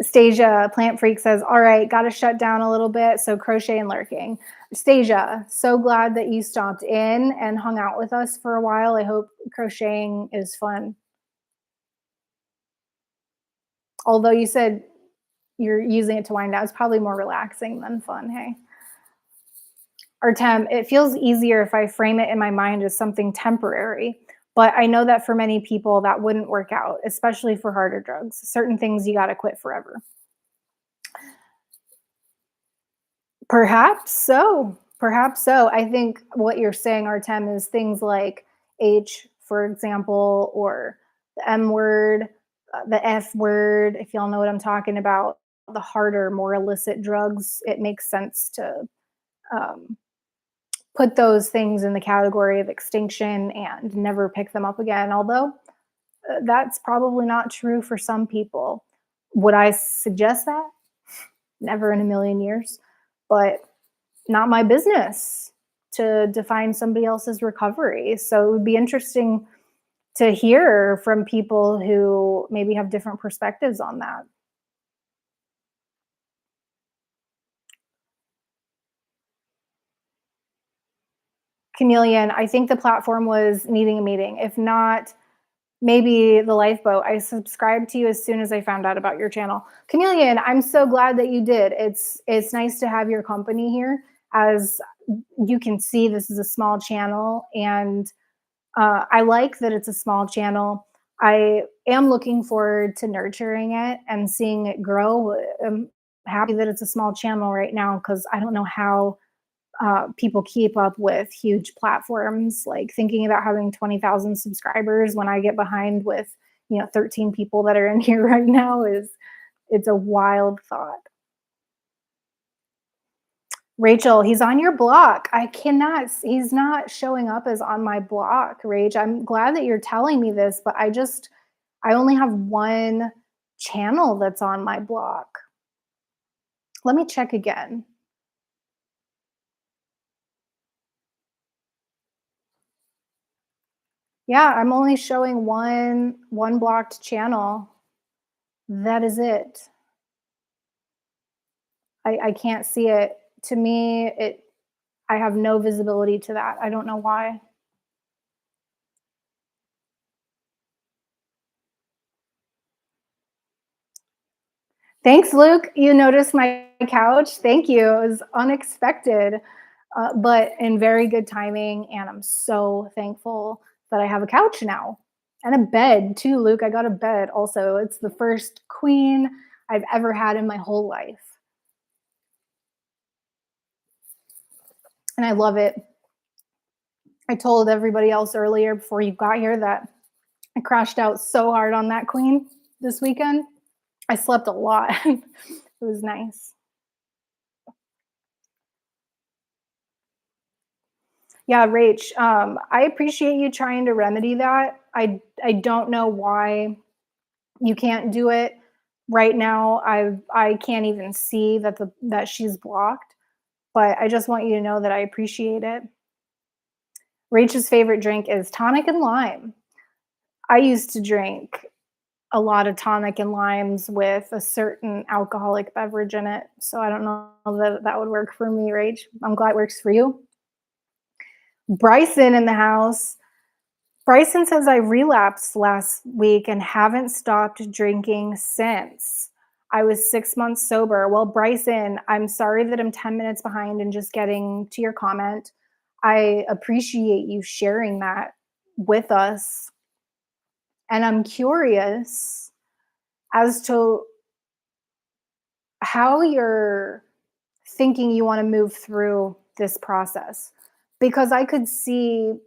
Stasia, Plant Freak says, all right, got to shut down a little bit. So crochet and lurking. Stasia, so glad that you stopped in and hung out with us for a while. I hope crocheting is fun. Although you said you're using it to wind down, it's probably more relaxing than fun. Hey. Artem, it feels easier if I frame it in my mind as something temporary. But I know that for many people that wouldn't work out, especially for harder drugs. Certain things you got to quit forever. Perhaps so. Perhaps so. I think what you're saying, Artem, is things like H, for example, or the M word, the F word, if y'all know what I'm talking about, the harder, more illicit drugs, it makes sense to um, put those things in the category of extinction and never pick them up again. Although that's probably not true for some people. Would I suggest that? Never in a million years. But not my business to define somebody else's recovery. So it would be interesting to hear from people who maybe have different perspectives on that. Chameleon, I think the platform was needing a meeting. If not, maybe the lifeboat. I subscribed to you as soon as I found out about your channel. Chameleon, I'm so glad that you did. It's nice to have your company here. As you can see, this is a small channel, and I like that it's a small channel. I am looking forward to nurturing it and seeing it grow. I'm happy that it's a small channel right now because I don't know how people keep up with huge platforms. Like thinking about having 20,000 subscribers when I get behind with 13 people that are in here right now is it's a wild thought. Rachel, he's on your block. I cannot, he's not showing up as on my block, Rach. I'm glad that you're telling me this, but I only have one channel that's on my block. Let me check again. Yeah, I'm only showing one blocked channel. That is it. I can't see it. To me, I have no visibility to that. I don't know why. Thanks, Luke. You noticed my couch. Thank you. It was unexpected, but in very good timing. And I'm so thankful that I have a couch now and a bed too, Luke. I got a bed also. It's the first queen I've ever had in my whole life. And I love it. I told everybody else earlier before you got here that I crashed out so hard on that queen this weekend. I slept a lot. It was nice. Yeah, Rach, I appreciate you trying to remedy that. I don't know why you can't do it right now. I can't even see that she's blocked, but I just want you to know that I appreciate it. Rach's favorite drink is tonic and lime. I used to drink a lot of tonic and limes with a certain alcoholic beverage in it, so I don't know that that would work for me, Rach. I'm glad it works for you. Bryson in the house. Bryson says, I relapsed last week and haven't stopped drinking since. I was 6 months sober. Well, Bryson, I'm sorry that I'm 10 minutes behind and just getting to your comment. I appreciate you sharing that with us. And I'm curious as to how you're thinking you want to move through this process because I could see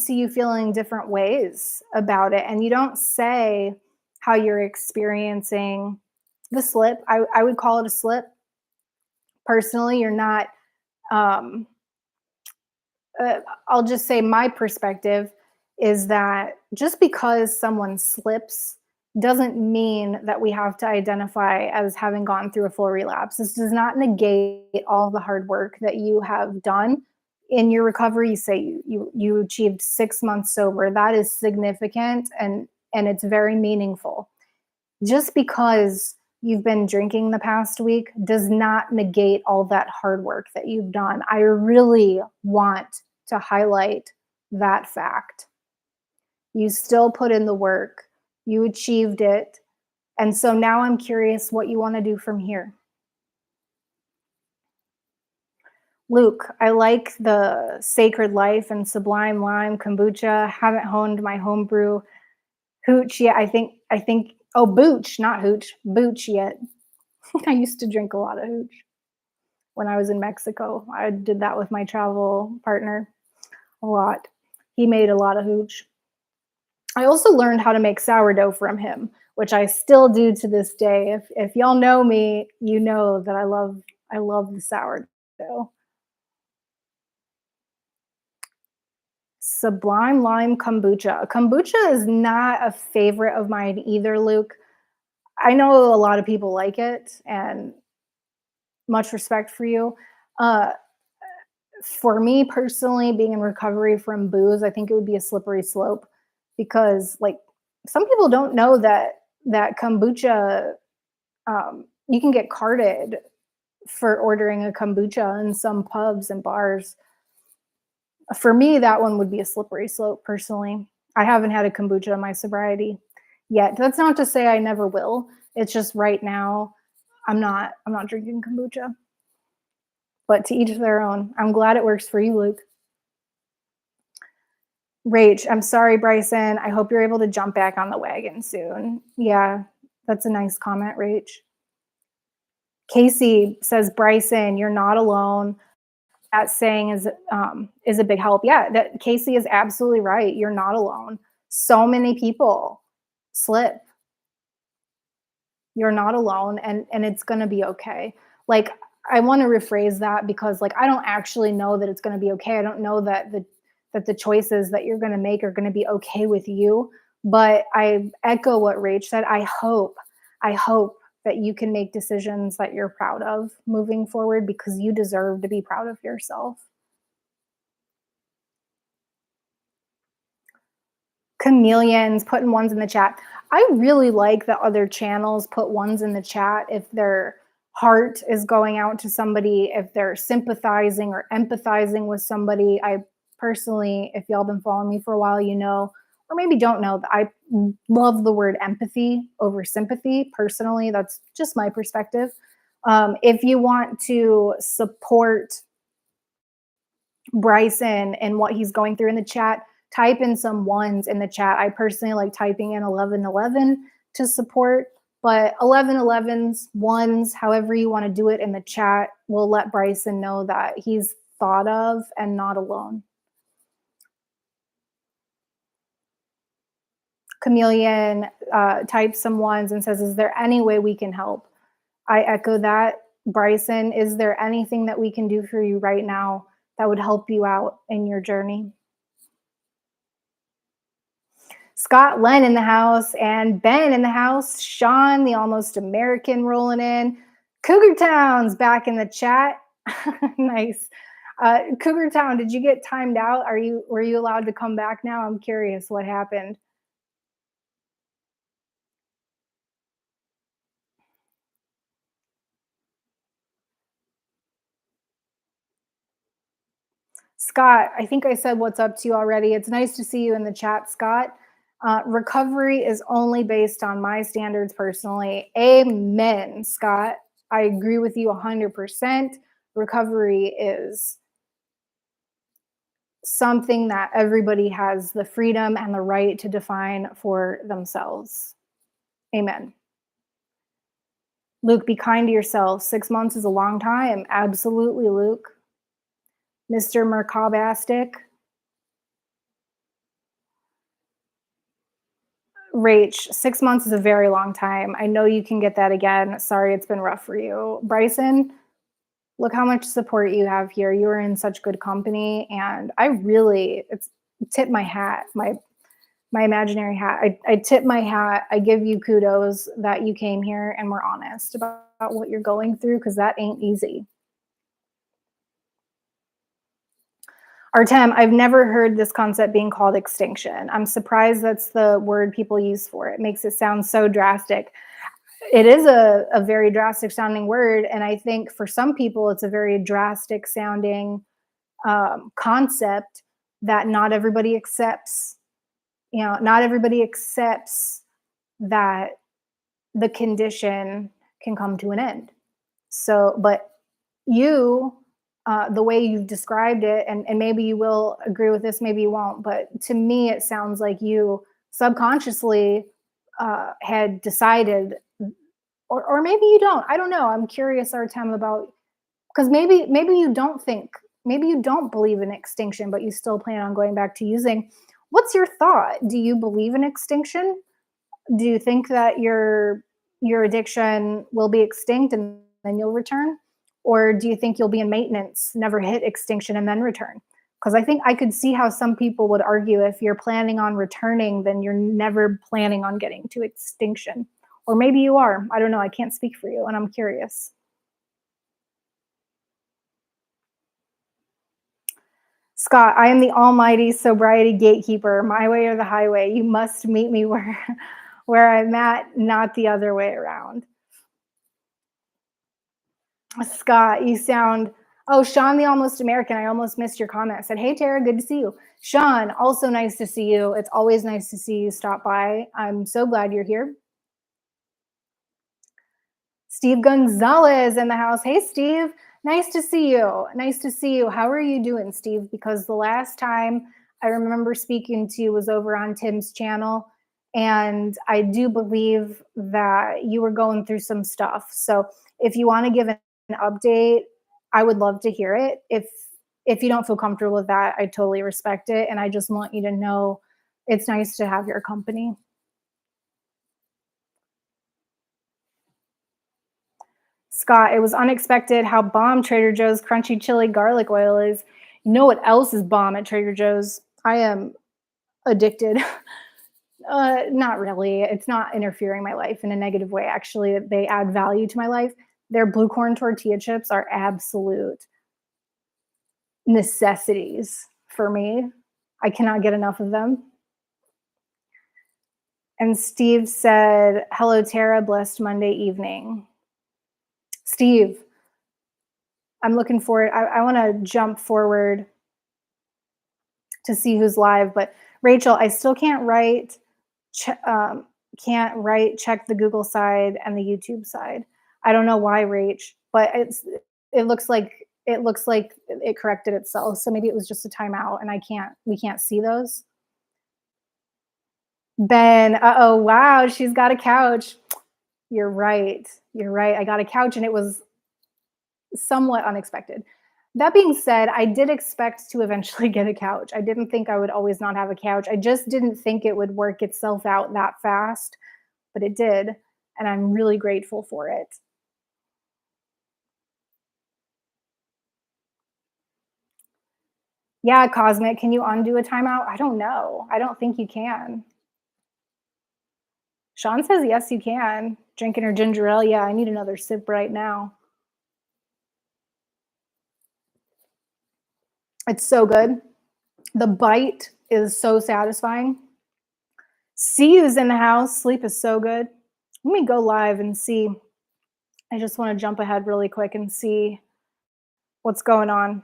you feeling different ways about it. And you don't say how you're experiencing the slip. I would call it a slip. Personally, you're not, um, I'll just say my perspective is that just because someone slips doesn't mean that we have to identify as having gone through a full relapse. This does not negate all the hard work that you have done in your recovery. You say you achieved 6 months sober. That is significant and it's very meaningful. Just because you've been drinking the past week does not negate all that hard work that you've done. I really want to highlight that fact. You still put in the work, you achieved it. And so now I'm curious what you want to do from here. Luke, I like the Sacred Life and Sublime Lime kombucha. Haven't honed my homebrew hooch yet. I think oh booch, not hooch, booch yet. I used to drink a lot of hooch when I was in Mexico. I did that with my travel partner a lot. He made a lot of hooch. I also learned how to make sourdough from him, which I still do to this day. If y'all know me, you know that I love the sourdough. Sublime Lime kombucha. Kombucha is not a favorite of mine either, Luke. I know a lot of people like it, and much respect for you. Uh, for me personally, being in recovery from booze, I think it would be a slippery slope because, like, some people don't know that kombucha, you can get carded for ordering a kombucha in some pubs and bars. For me, that one would be a slippery slope personally. I haven't had a kombucha in my sobriety yet. That's not to say I never will. It's just right now I'm not drinking kombucha. But to each their own. I'm glad it works for you, Luke. Rach, I'm sorry, Bryson. I hope you're able to jump back on the wagon soon. Yeah, that's a nice comment, Rach. Casey says, Bryson, you're not alone. That saying is a big help. Yeah, that Casey is absolutely right. You're not alone. So many people slip. You're not alone, and it's gonna be okay. Like, I want to rephrase that because, like, I don't actually know that it's going to be okay. I don't know that the choices that you're going to make are going to be okay with you. But I echo what Rach said. I hope that you can make decisions that you're proud of moving forward because you deserve to be proud of yourself. Chameleons putting ones in the chat. I really like that other channels put ones in the chat if their heart is going out to somebody, if they're sympathizing or empathizing with somebody. I personally, if y'all been following me for a while, you know or maybe don't know, I love the word empathy over sympathy. Personally, that's just my perspective. If you want to support Bryson and what he's going through in the chat, type in some ones in the chat. I personally like typing in 1111 to support, but 1111s, ones, however you want to do it in the chat, will let Bryson know that he's thought of and not alone. Chameleon types some ones and says, is there any way we can help? I echo that. Bryson, is there anything that we can do for you right now that would help you out in your journey? Scott Len in the house and Ben in the house. Sean, the almost American, rolling in. Cougar Town's back in the chat. Nice. Cougar Town, did you get timed out? Were you allowed to come back now? I'm curious what happened. Scott, I think I said what's up to you already. It's nice to see you in the chat, Scott. Recovery is only based on my standards personally. Amen, Scott. I agree with you 100%. Recovery is something that everybody has the freedom and the right to define for themselves. Amen. Luke, be kind to yourself. 6 months is a long time. Absolutely, Luke. Mr. Mercabastic. Rach, 6 months is a very long time. I know you can get that again. Sorry, it's been rough for you. Bryson, look how much support you have here. You are in such good company, and I really tip my hat, my imaginary hat. I tip my hat. I give you kudos that you came here and were honest about what you're going through, because that ain't easy. Artem, I've never heard this concept being called extinction. I'm surprised that's the word people use for it. It makes it sound so drastic. It is a very drastic sounding word. And I think for some people, it's a very drastic sounding concept that not everybody accepts. Not everybody accepts that the condition can come to an end. So, but you, the way you've described it, and maybe you will agree with this, maybe you won't, but to me, it sounds like you subconsciously had decided, or maybe you don't. I don't know. I'm curious, Artem, about, because maybe you don't think, maybe you don't believe in extinction, but you still plan on going back to using. What's your thought? Do you believe in extinction? Do you think that your addiction will be extinct and then you'll return? Or do you think you'll be in maintenance, never hit extinction, and then return? Because I think I could see how some people would argue, if you're planning on returning, then you're never planning on getting to extinction. Or maybe you are. I don't know. I can't speak for you, and I'm curious. Scott, I am the almighty sobriety gatekeeper, my way or the highway. You must meet me where I'm at, not the other way around. Scott, you sound, oh, Sean, the almost American. I almost missed your comment. I said, hey, Tara, good to see you. Sean, also nice to see you. It's always nice to see you stop by. I'm so glad you're here. Steve Gonzalez in the house. Hey, Steve, nice to see you. Nice to see you. How are you doing, Steve? Because the last time I remember speaking to you was over on Tim's channel, and I do believe that you were going through some stuff. So if you want to give an update, I would love to hear it. If you don't feel comfortable with that, I totally respect it. And I just want you to know it's nice to have your company. Scott, it was unexpected how bomb Trader Joe's crunchy chili garlic oil is. You know what else is bomb at Trader Joe's? I am addicted. Not really. It's not interfering my life in a negative way. Actually, they add value to my life. Their blue corn tortilla chips are absolute necessities for me. I cannot get enough of them. And Steve said, hello, Tara, blessed Monday evening. Steve, I'm looking forward. I want to jump forward to see who's live, but Rachel, I still che- um, can't write check the Google side and the YouTube side. I don't know why, Rach, but it looks like it corrected itself. So maybe it was just a timeout, and we can't see those. Ben, uh-oh, wow, she's got a couch. You're right. You're right. I got a couch and it was somewhat unexpected. That being said, I did expect to eventually get a couch. I didn't think I would always not have a couch. I just didn't think it would work itself out that fast, but it did. And I'm really grateful for it. Yeah, Cosmic, can you undo a timeout? I don't know. I don't think you can. Sean says, yes, you can. Drinking her ginger ale. Yeah, I need another sip right now. It's so good. The bite is so satisfying. See you's in the house. Sleep is so good. Let me go live and see. I just want to jump ahead really quick and see what's going on.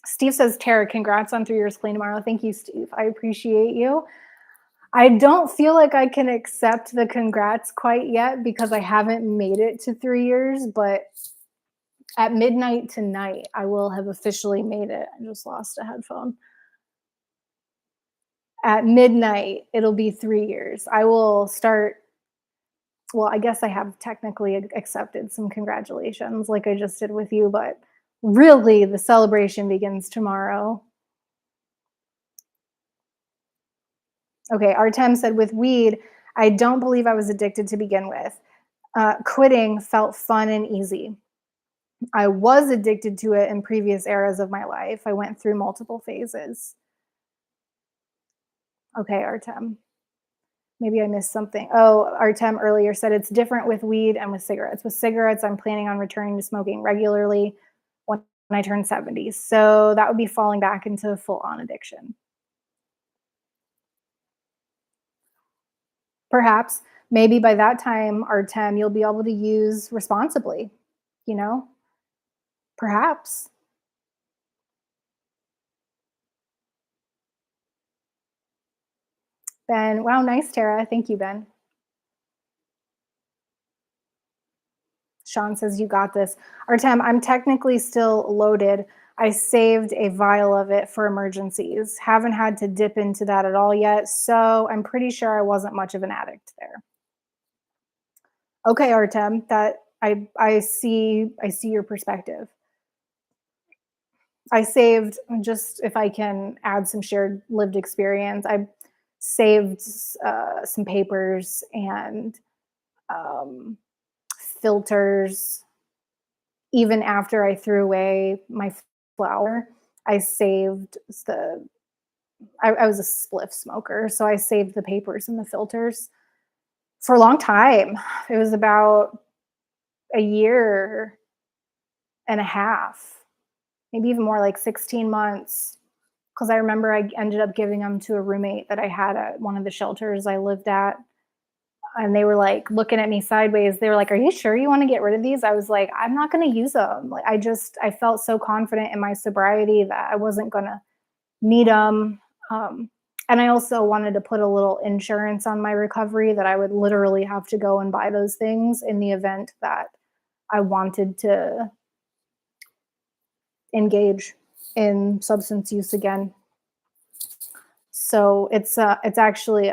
Steve says, Tara, congrats on 3 years clean tomorrow. Thank you, Steve. I appreciate you. I don't feel like I can accept the congrats quite yet because I haven't made it to 3 years, but at midnight tonight, I will have officially made it. I just lost a headphone. At midnight, it'll be 3 years. I will start. Well, I guess I have technically accepted some congratulations like I just did with you, but really the celebration begins tomorrow. Okay, Artem said, with weed, I don't believe I was addicted to begin with. Quitting felt fun and easy. I was addicted to it in previous eras of my life. I went through multiple phases. Okay, Artem. Maybe I missed something. Oh, Artem earlier said it's different with weed and with cigarettes. With cigarettes, I'm planning on returning to smoking regularly when I turn 70. So that would be falling back into full on addiction. Perhaps, maybe by that time, Artem, you'll be able to use responsibly, you know? Perhaps. Ben, wow, nice, Tara. Thank you, Ben. Sean says, you got this. Artem, I'm technically still loaded. I saved a vial of it for emergencies. Haven't had to dip into that at all yet. So I'm pretty sure I wasn't much of an addict there. Okay, Artem, that I see your perspective. I saved, just if I can add some shared lived experience, I saved some papers and um, filters. Even after I threw away my flower, I saved the. I was a spliff smoker, so I saved the papers and the filters for a long time. It was about a year and a half, maybe even more, like 16 months. Because I remember I ended up giving them to a roommate that I had at one of the shelters I lived at. And they were like looking at me sideways. They were like, "Are you sure you want to get rid of these?" I was like, "I'm not going to use them." Like I felt so confident in my sobriety that I wasn't going to need them. Um, and I also wanted to put a little insurance on my recovery that I would literally have to go and buy those things in the event that I wanted to engage in substance use again. So it's actually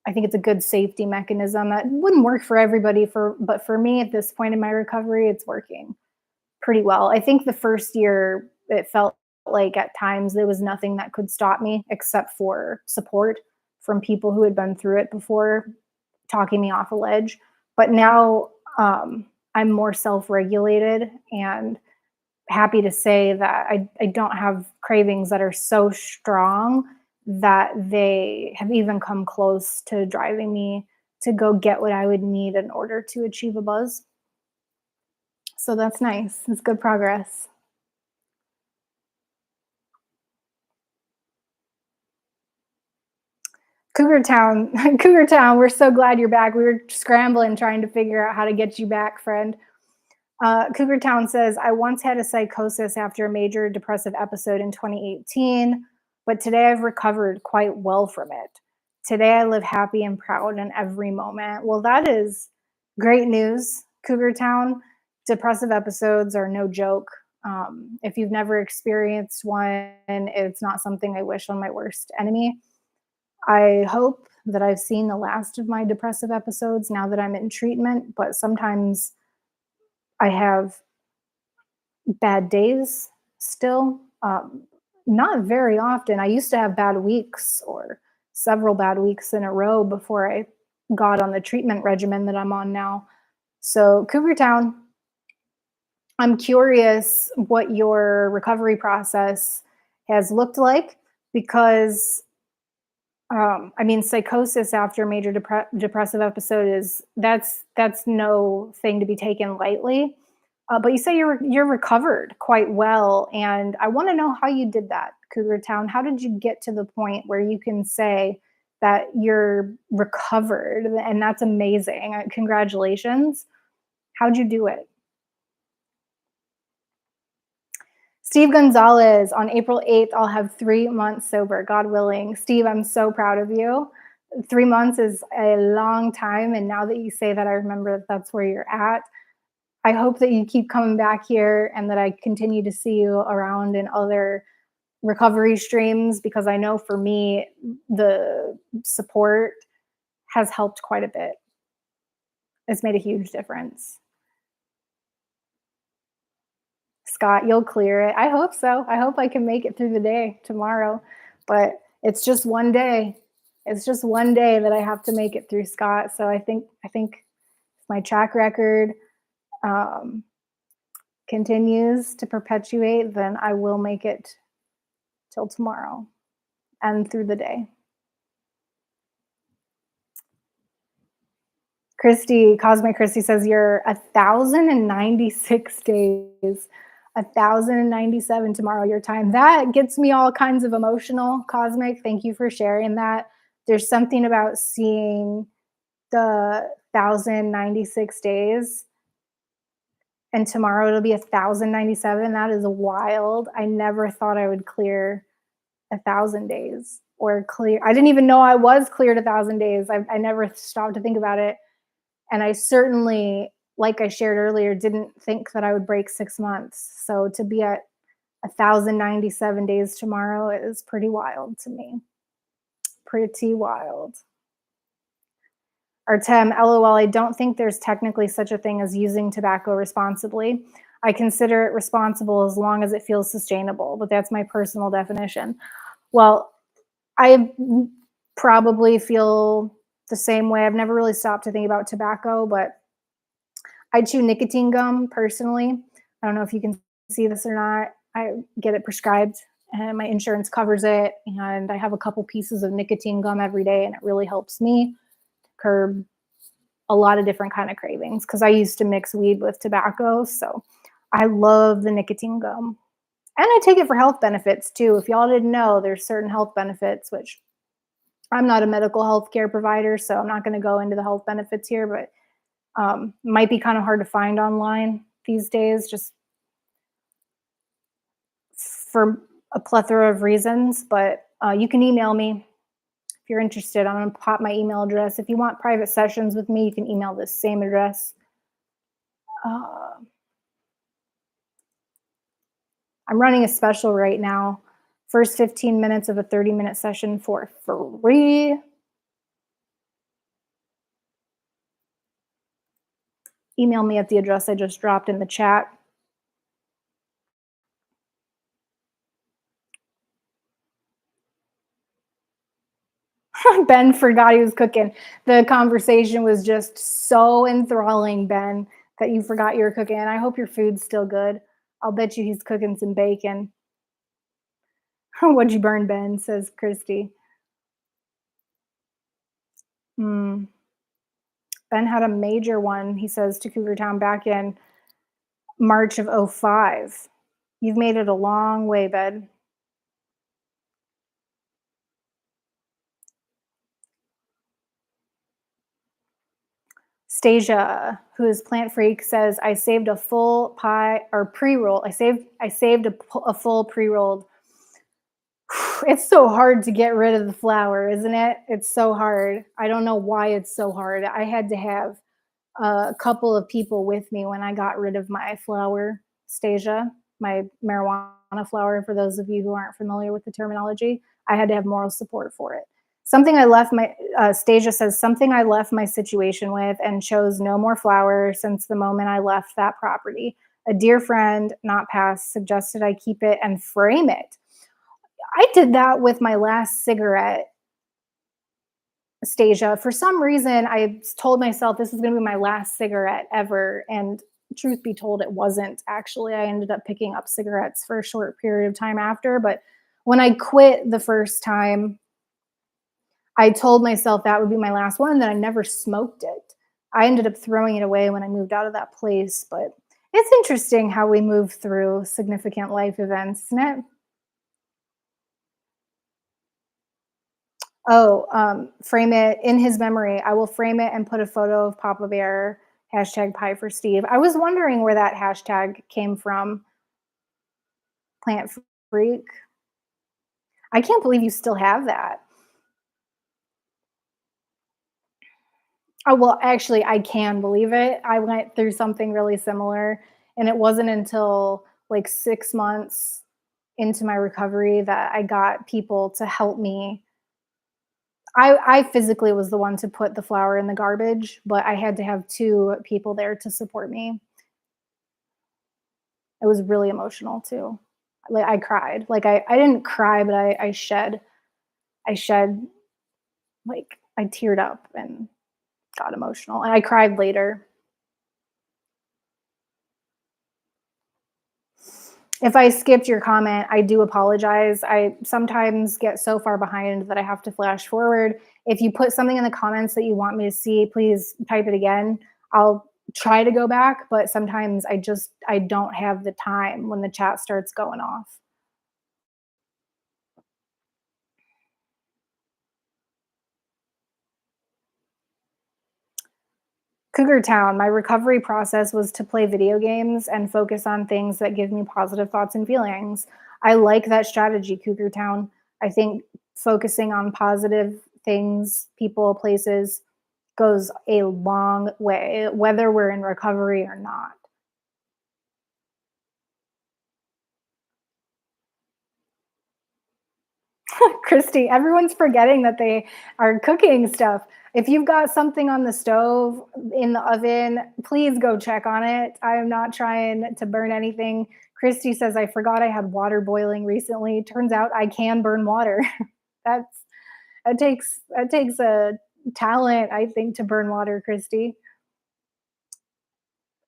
I think it's a good safety mechanism that wouldn't work for everybody but for me at this point in my recovery, it's working pretty well. I think the first year it felt like at times there was nothing that could stop me except for support from people who had been through it before talking me off a ledge. But now I'm more self-regulated and happy to say that I don't have cravings that are so strong that they have even come close to driving me to go get what I would need in order to achieve a buzz. So that's nice. It's good progress. Cougar Town, Cougar Town, we're so glad you're back. We were scrambling trying to figure out how to get you back, friend. Cougar Town says, I once had a psychosis after a major depressive episode in 2018. but today I've recovered quite well from it. Today I live happy and proud in every moment. Well, that is great news, Cougar Town. Depressive episodes are no joke. If you've never experienced one, it's not something I wish on my worst enemy. I hope that I've seen the last of my depressive episodes now that I'm in treatment, but sometimes I have bad days still. Not very often. I used to have bad weeks or several bad weeks in a row before I got on the treatment regimen that I'm on now. So, Cougar Town, I'm curious what your recovery process has looked like because I mean, psychosis after a major depressive episode is that's no thing to be taken lightly. But you say you're recovered quite well, and I want to know how you did that, Cougar Town. How did you get to the point where you can say that you're recovered, and that's amazing. Congratulations. How'd you do it? Steve Gonzalez, on April 8th, I'll have 3 months sober, God willing. Steve, I'm so proud of you. 3 months is a long time. And now that you say that, I remember that that's where you're at. I hope that you keep coming back here and that I continue to see you around in other recovery streams because I know for me, the support has helped quite a bit. It's made a huge difference. Scott, you'll clear it. I hope so. I hope I can make it through the day tomorrow, but it's just one day. It's just one day that I have to make it through, Scott. So I think my track record um, continues to perpetuate, then I will make it till tomorrow and through the day. Christy, Cosmic Christy says you're 1,096 days, 1,097 tomorrow your time. That gets me all kinds of emotional, Cosmic. Thank you for sharing that. There's something about seeing the 1,096 days and tomorrow it'll be 1,097. That is wild. I never thought I would clear 1,000 days or clear. I didn't even know I was cleared 1,000 days. I never stopped to think about it. And I certainly, like I shared earlier, didn't think that I would break 6 months. So to be at 1,097 days tomorrow is pretty wild to me. Pretty wild. Artem, LOL, I don't think there's technically such a thing as using tobacco responsibly. I consider it responsible as long as it feels sustainable, but that's my personal definition. Well, I probably feel the same way. I've never really stopped to think about tobacco, but I chew nicotine gum personally. I don't know if you can see this or not. I get it prescribed and my insurance covers it. And I have a couple pieces of nicotine gum every day and it really helps me curb a lot of different kind of cravings because I used to mix weed with tobacco. So I love the nicotine gum. And I take it for health benefits too. If y'all didn't know, there's certain health benefits, which I'm not a medical health care provider, so I'm not going to go into the health benefits here, but might be kind of hard to find online these days, just for a plethora of reasons. But you can email me if you're interested. I'm going to pop my email address. If you want private sessions with me, you can email this same address. I'm running a special right now. First 15 minutes of a 30-minute session for free. Email me at the address I just dropped in the chat. Ben forgot he was cooking. The conversation was just so enthralling, Ben, that you forgot you were cooking. And I hope your food's still good. I'll bet you he's cooking some bacon. What'd you burn, Ben? Says Christy. Ben had a major one, he says, to Cougar Town back in March of 05. You've made it a long way, Ben. Stasia, who is Plant Freak, says, I saved a full pie or pre-roll. I saved a full pre-rolled. It's so hard to get rid of the flour, isn't it? It's so hard. I don't know why it's so hard. I had to have a couple of people with me when I got rid of my flower, Stasia, my marijuana flower. For those of you who aren't familiar with the terminology, I had to have moral support for it. Something I left my, Stasia says, something I left my situation with and chose no more flower since the moment I left that property. A dear friend, not past, suggested I keep it and frame it. I did that with my last cigarette, Stasia. For some reason, I told myself this was going to be my last cigarette ever. And truth be told, it wasn't actually. I ended up picking up cigarettes for a short period of time after. But when I quit the first time, I told myself that would be my last one, and then I never smoked it. I ended up throwing it away when I moved out of that place. But it's interesting how we move through significant life events, isn't it? Oh, frame it in his memory. I will frame it and put a photo of Papa Bear. Hashtag pie for Steve. I was wondering where that hashtag came from. Plant freak. I can't believe you still have that. Oh, well, actually, I can believe it. I went through something really similar, and it wasn't until like 6 months into my recovery that I got people to help me. I physically was the one to put the flour in the garbage, but I had to have two people there to support me. It was really emotional too. Like I cried. Like I didn't cry, but I shed. I shed like I teared up and got emotional. And I cried later. If I skipped your comment, I do apologize. I sometimes get so far behind that I have to flash forward. If you put something in the comments that you want me to see, please type it again. I'll try to go back, but sometimes I don't have the time when the chat starts going off. Cougar Town, my recovery process was to play video games and focus on things that give me positive thoughts and feelings. I like that strategy, Cougar Town. I think focusing on positive things, people, places goes a long way, whether we're in recovery or not. Christy, everyone's forgetting that they are cooking stuff. If you've got something on the stove, in the oven, please go check on it. I am not trying to burn anything. Christy says, I forgot I had water boiling recently. Turns out I can burn water. That's that takes a talent, I think, to burn water, Christy.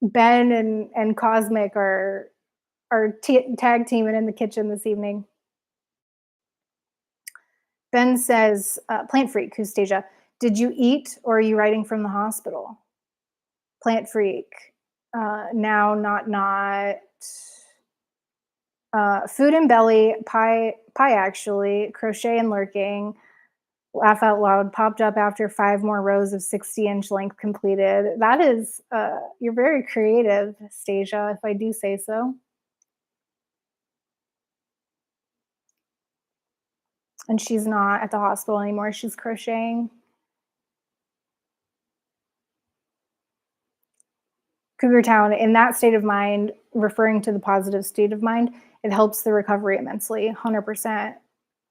Ben and Cosmic are tag teaming in the kitchen this evening. Ben says, Plant Freak, who's Stasia, did you eat or are you writing from the hospital? Plant Freak, now, not. Food and Belly, pie actually, Crochet and Lurking, Laugh Out Loud, popped up after 5 more rows of 60-inch length completed. That is, you're very creative, Stasia, if I do say so. And she's not at the hospital anymore, she's crocheting. Cougar Town, in that state of mind, referring to the positive state of mind, it helps the recovery immensely, 100%.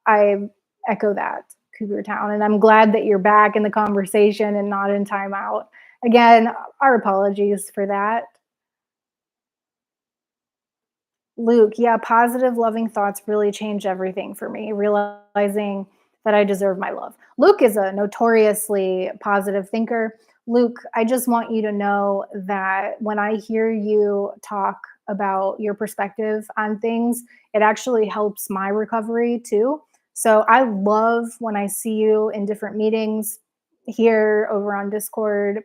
I echo that, Cougar Town, and I'm glad that you're back in the conversation and not in timeout. Again, our apologies for that. Luke, yeah, positive, loving thoughts really changed everything for me, realizing that I deserve my love. Luke is a notoriously positive thinker. Luke, I just want you to know that when I hear you talk about your perspective on things, it actually helps my recovery too. So I love when I see you in different meetings here over on Discord.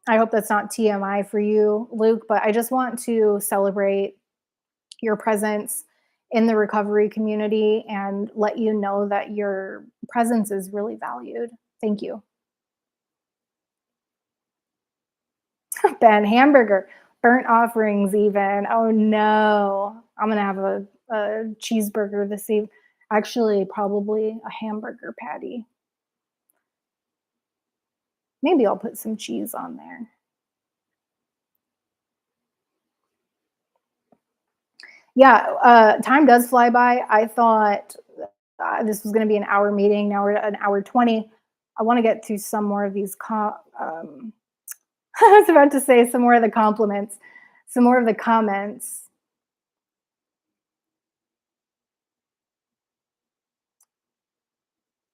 I hope that's not TMI for you, Luke, but I just want to celebrate your presence in the recovery community and let you know that your presence is really valued. Thank you. Ben, hamburger, burnt offerings, even. Oh no, I'm gonna have a cheeseburger this eve. Actually, probably a hamburger patty. Maybe I'll put some cheese on there. Yeah, time does fly by. I thought this was going to be an hour meeting. Now we're at an hour 20. I want to get to some more of these. I was about to say some more of the compliments, some more of the comments.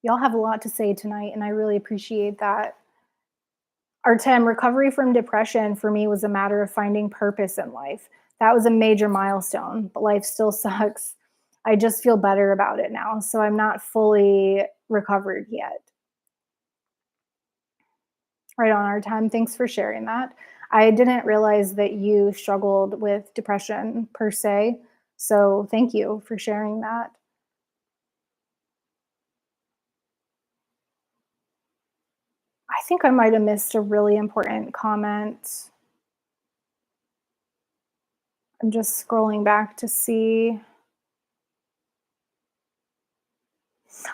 Y'all have a lot to say tonight, and I really appreciate that. Artem, recovery from depression for me was a matter of finding purpose in life. That was a major milestone, but life still sucks. I just feel better about it now, so I'm not fully recovered yet. Right on, Artem. Thanks for sharing that. I didn't realize that you struggled with depression per se, so thank you for sharing that. I think I might have missed a really important comment. I'm just scrolling back to see.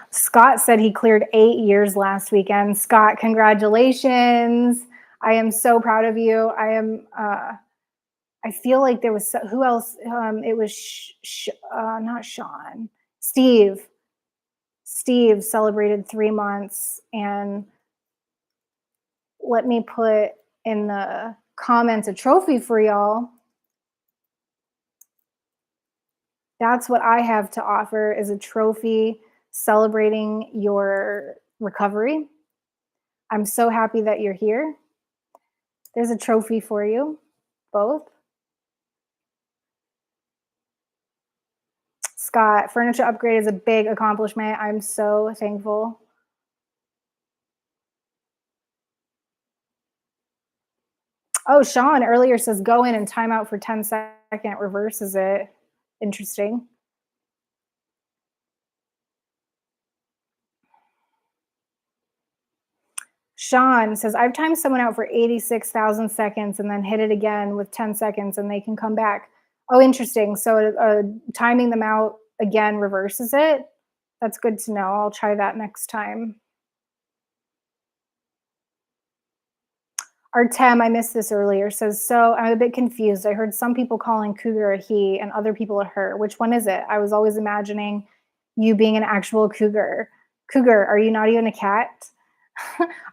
Scott said he cleared 8 years last weekend. Scott, congratulations. I am so proud of you. I feel like there was, who else? It was not Sean, Steve. Steve celebrated 3 months. And let me put in the comments a trophy for y'all. That's what I have to offer is a trophy celebrating your recovery. I'm so happy that you're here. There's a trophy for you both. Scott, furniture upgrade is a big accomplishment. I'm so thankful. Oh, Sean earlier says go in and time out for 10-second reverses it. Interesting. Sean says, I've timed someone out for 86,000 seconds and then hit it again with 10 seconds and they can come back. Oh, interesting. So timing them out again reverses it. That's good to know. I'll try that next time. Artem, I missed this earlier, says, so I'm a bit confused. I heard some people calling cougar a he and other people a her. Which one is it? I was always imagining you being an actual cougar. Cougar, are you not even a cat?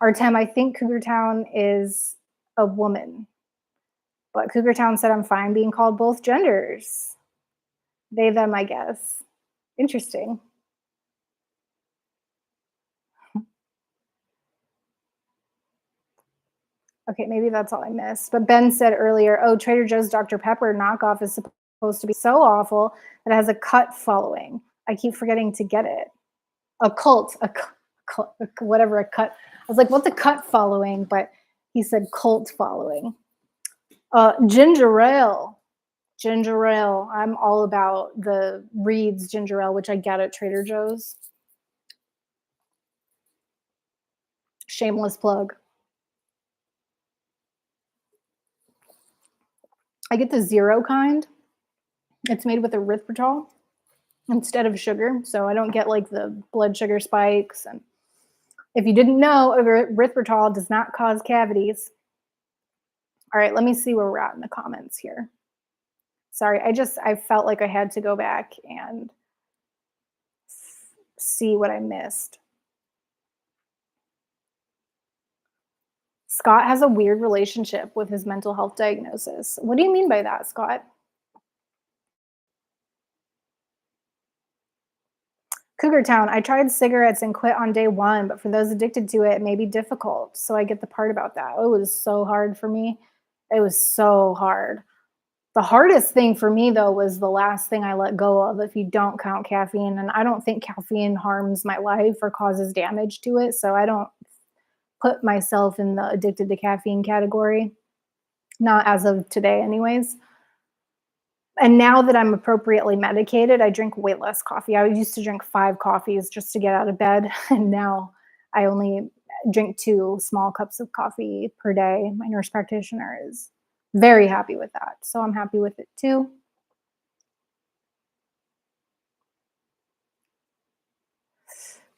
Artem, I think Cougar Town is a woman, but Cougar Town said I'm fine being called both genders. They, them, I guess. Interesting. Okay, maybe that's all I missed. But Ben said earlier, oh, Trader Joe's Dr. Pepper knockoff is supposed to be so awful that it has a cult following. I keep forgetting to get it. A cult, whatever a cut. I was like, what's a cut following? But he said cult following. Ginger ale. Ginger ale. I'm all about the Reed's ginger ale, which I get at Trader Joe's. Shameless plug. I get the zero kind. It's made with erythritol instead of sugar, so I don't get like the blood sugar spikes. And if you didn't know, erythritol does not cause cavities. All right, let me see where we're at in the comments here. Sorry, I felt like I had to go back and see what I missed. Scott has a weird relationship with his mental health diagnosis. What do you mean by that, Scott? Cougar Town, I tried cigarettes and quit on day one, but for those addicted to it, it may be difficult. So I get the part about that. Oh, it was so hard for me. It was so hard. The hardest thing for me, though, was the last thing I let go of, if you don't count caffeine. And I don't think caffeine harms my life or causes damage to it. So I don't put myself in the addicted to caffeine category. Not as of today, anyways. And now that I'm appropriately medicated, I drink way less coffee. I used to drink 5 coffees just to get out of bed, and now I only drink 2 small cups of coffee per day. My nurse practitioner is very happy with that, so I'm happy with it too.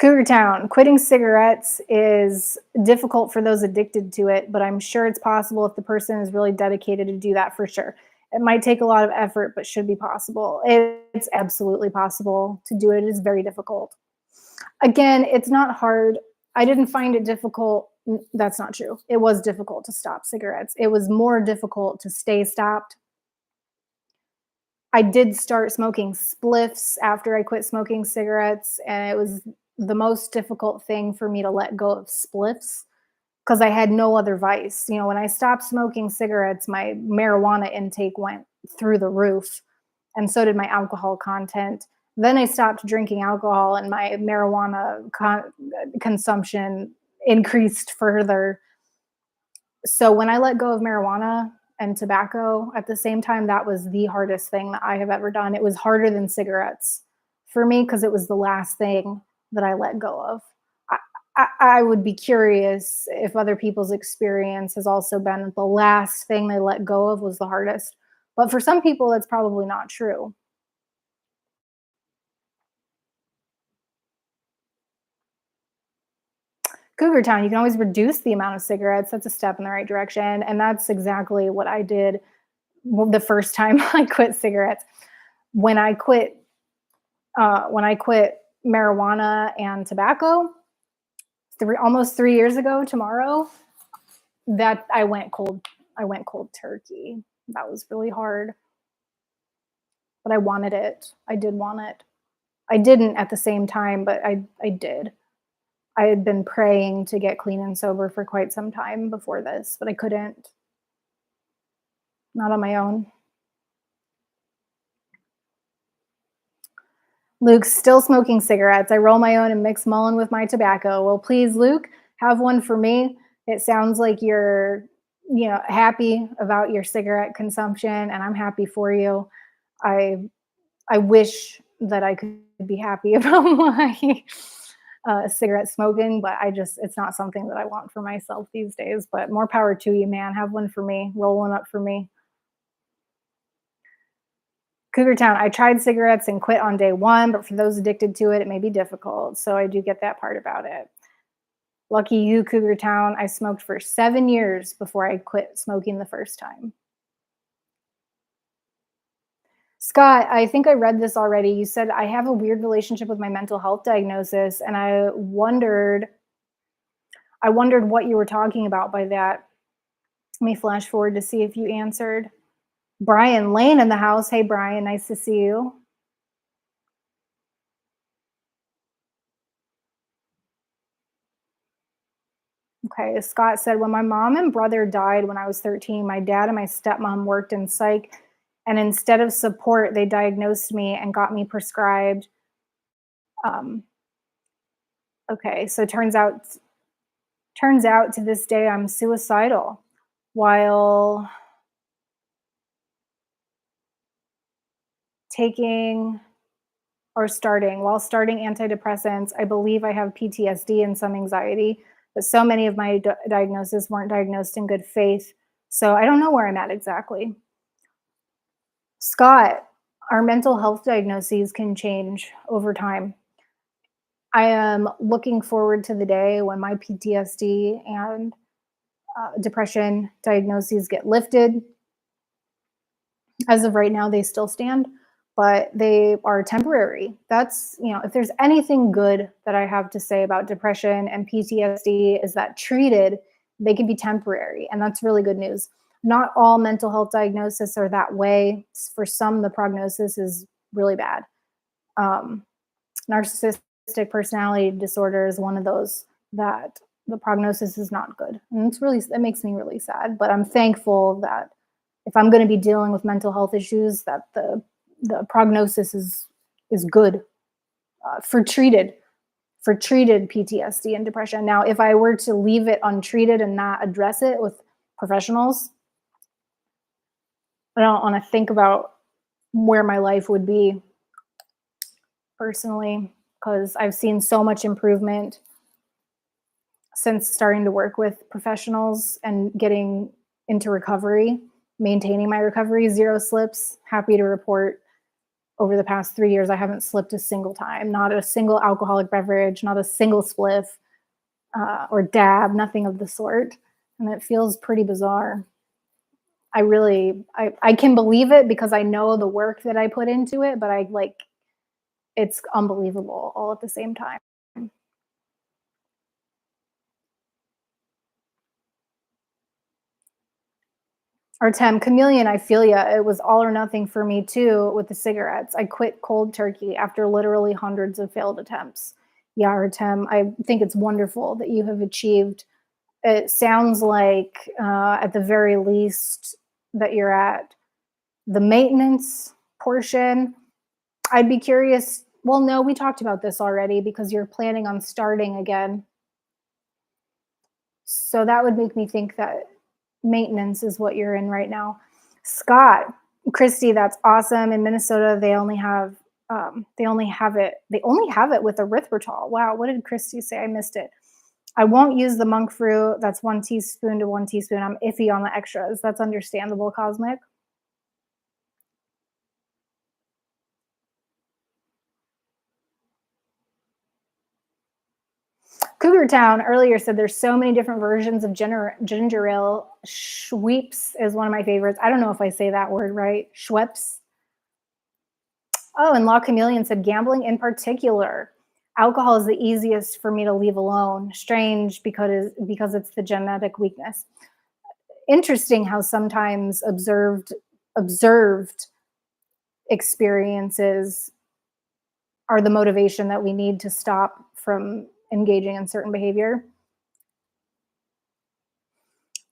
Cougar Town, quitting cigarettes is difficult for those addicted to it, but I'm sure it's possible if the person is really dedicated to do that for sure. It might take a lot of effort, but should be possible. It's absolutely possible to do it. It is very difficult. Again, it's not hard. I didn't find it difficult. That's not true. It was difficult to stop cigarettes. It was more difficult to stay stopped. I did start smoking spliffs after I quit smoking cigarettes, and it was the most difficult thing for me to let go of spliffs because I had no other vice. You know, when I stopped smoking cigarettes, my marijuana intake went through the roof, and so did my alcohol content. Then I stopped drinking alcohol, and my marijuana consumption increased further. So when I let go of marijuana and tobacco at the same time, that was the hardest thing that I have ever done. It was harder than cigarettes for me because it was the last thing that I let go of. I, I would be curious if other people's experience has also been the last thing they let go of was the hardest. But for some people, that's probably not true. Cougar Town, you can always reduce the amount of cigarettes. That's a step in the right direction. And that's exactly what I did the first time I quit cigarettes. When I quit, when I quit marijuana and tobacco, almost 3 years ago tomorrow, that I went cold. I went cold turkey. That was really hard, but I wanted it. I did want it. I didn't at the same time, but I did. I had been praying to get clean and sober for quite some time before this, but I couldn't. Not on my own. Luke's still smoking cigarettes. I roll my own and mix Mullen with my tobacco. Well, please, Luke, have one for me. It sounds like you're, happy about your cigarette consumption, and I'm happy for you. I I wish that I could be happy about my cigarette smoking, but it's not something that I want for myself these days. But more power to you, man. Have one for me. Roll one up for me. Cougar Town, I tried cigarettes and quit on day one, but for those addicted to it, it may be difficult. So I do get that part about it. Lucky you, Cougar Town. I smoked for 7 years before I quit smoking the first time. Scott, I think I read this already. You said I have a weird relationship with my mental health diagnosis, and I wondered what you were talking about by that. Let me flash forward to see if you answered. Brian Lane in the house. Hey, Brian, nice to see you. Okay, Scott said, when my mom and brother died when I was 13, my dad and my stepmom worked in psych, and instead of support, they diagnosed me and got me prescribed. Um, okay, so turns out to this day I'm suicidal while taking while starting antidepressants. I believe I have PTSD and some anxiety, but so many of my diagnoses weren't diagnosed in good faith. So I don't know where I'm at exactly. Scott, our mental health diagnoses can change over time. I am looking forward to the day when my PTSD and depression diagnoses get lifted. As of right now, they still stand, but they are temporary. If there's anything good that I have to say about depression and PTSD is that treated, they can be temporary. And that's really good news. Not all mental health diagnoses are that way. For some, the prognosis is really bad. Um, Narcissistic personality disorder is one of those that the prognosis is not good. And it makes me really sad, but I'm thankful that if I'm going to be dealing with mental health issues, that the prognosis is good for treated PTSD and depression. Now, if I were to leave it untreated and not address it with professionals, I don't want to think about where my life would be personally, because I've seen so much improvement since starting to work with professionals and getting into recovery, maintaining my recovery, zero slips. Happy to report over the past 3 years, I haven't slipped a single time, not a single alcoholic beverage, not a single spliff or dab, nothing of the sort. And it feels pretty bizarre. I can believe it because I know the work that I put into it, but I like it's unbelievable all at the same time. Artem, chameleon, I feel ya. It was all or nothing for me too with the cigarettes. I quit cold turkey after literally hundreds of failed attempts. Yeah, Artem, I think it's wonderful that you have achieved. It sounds like, at the very least, that you're at the maintenance portion. I'd be curious. Well, no, we talked about this already because you're planning on starting again. So that would make me think that maintenance is what you're in right now. Scott, Christy, that's awesome. In Minnesota, they only have it with erythritol. Wow, what did Christy say? I missed it. I won't use the monk fruit. That's 1 teaspoon to 1 teaspoon. I'm iffy on the extras. That's understandable, Cosmic. Cougar Town earlier said there's so many different versions of ginger ale. Schweppes is one of my favorites. I don't know if I say that word right. Schweppes. Oh, and Law Chameleon said gambling in particular. Alcohol is the easiest for me to leave alone. Strange because it's the genetic weakness. Interesting how sometimes observed experiences are the motivation that we need to stop from engaging in certain behavior.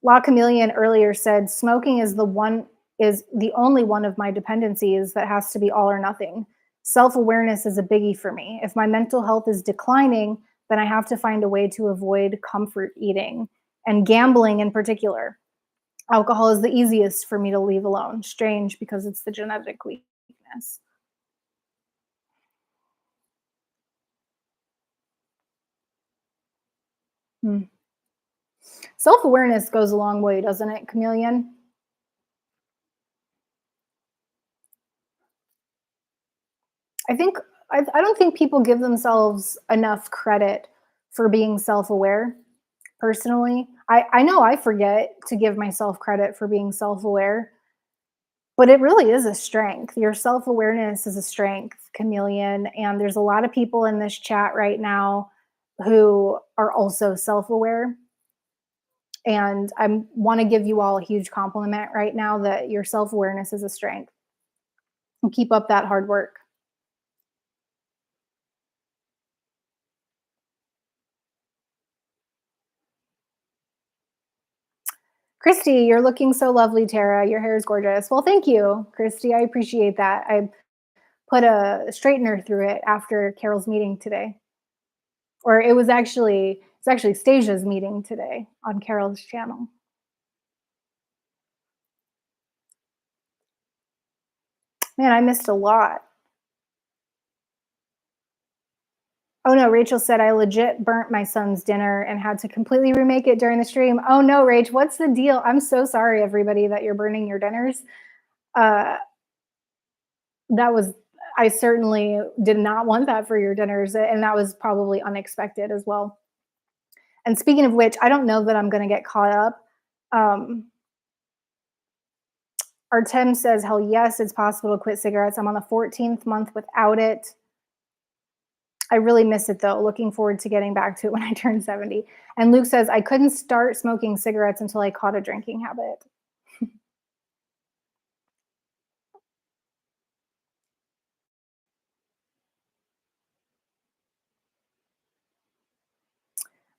La Chameleon earlier said smoking is the only one of my dependencies that has to be all or nothing. Self-awareness is a biggie for me. If my mental health is declining, then I have to find a way to avoid comfort eating and gambling in particular. Alcohol is the easiest for me to leave alone. Strange because it's the genetic weakness. Hmm. Self-awareness goes a long way, doesn't it, Chameleon? I think I don't think people give themselves enough credit for being self-aware. Personally, I know I forget to give myself credit for being self-aware, but it really is a strength. Your self-awareness is a strength, Chameleon, and there's a lot of people in this chat right now who are also self-aware. And I want to give you all a huge compliment right now that your self-awareness is a strength. And keep up that hard work. Christy, you're looking so lovely, Tara. Your hair is gorgeous. Well, thank you, Christy. I appreciate that. I put a straightener through it after Carol's meeting today. Or it's actually Stasia's meeting today on Carol's channel. Man, I missed a lot. Oh no, Rachel said I legit burnt my son's dinner and had to completely remake it during the stream. Oh no, Rach, what's the deal? I'm so sorry, everybody, that you're burning your dinners. Uh, that was I certainly did not want that for your dinners, and that was probably unexpected as well. And speaking of which, I don't know that I'm going to get caught up. Um, Artem says, "Hell yes, it's possible to quit cigarettes. I'm on the 14th month without it. I really miss it though. Looking forward to getting back to it when I turn 70." And Luke says, "I couldn't start smoking cigarettes until I caught a drinking habit."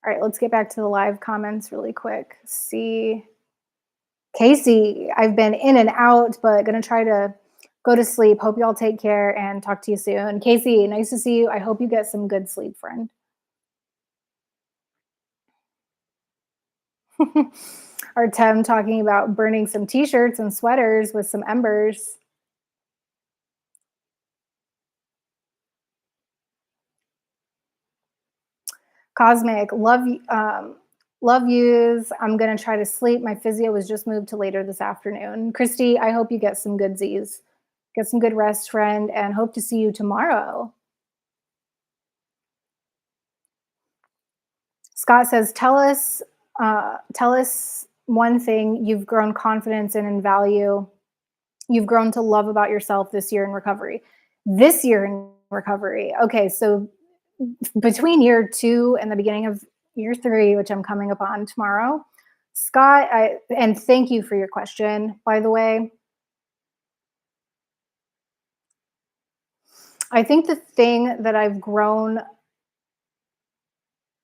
All right, let's get back to the live comments really quick. See, Casey, I've been in and out, but gonna try to go to sleep. Hope y'all take care and talk to you soon. Casey, nice to see you. I hope you get some good sleep, friend. Artem talking about burning some t-shirts and sweaters with some embers. Cosmic, love yous. I'm gonna try to sleep. My physio was just moved to later this afternoon. Christy, I hope you get some good Z's. Get some good rest, friend, and hope to see you tomorrow. Scott says, tell us one thing you've grown confidence in and value you've grown to love about yourself this year in recovery. This year in recovery. Okay, so between year 2 and the beginning of year 3, which I'm coming upon tomorrow, Scott, and thank you for your question, by the way. I think the thing that I've grown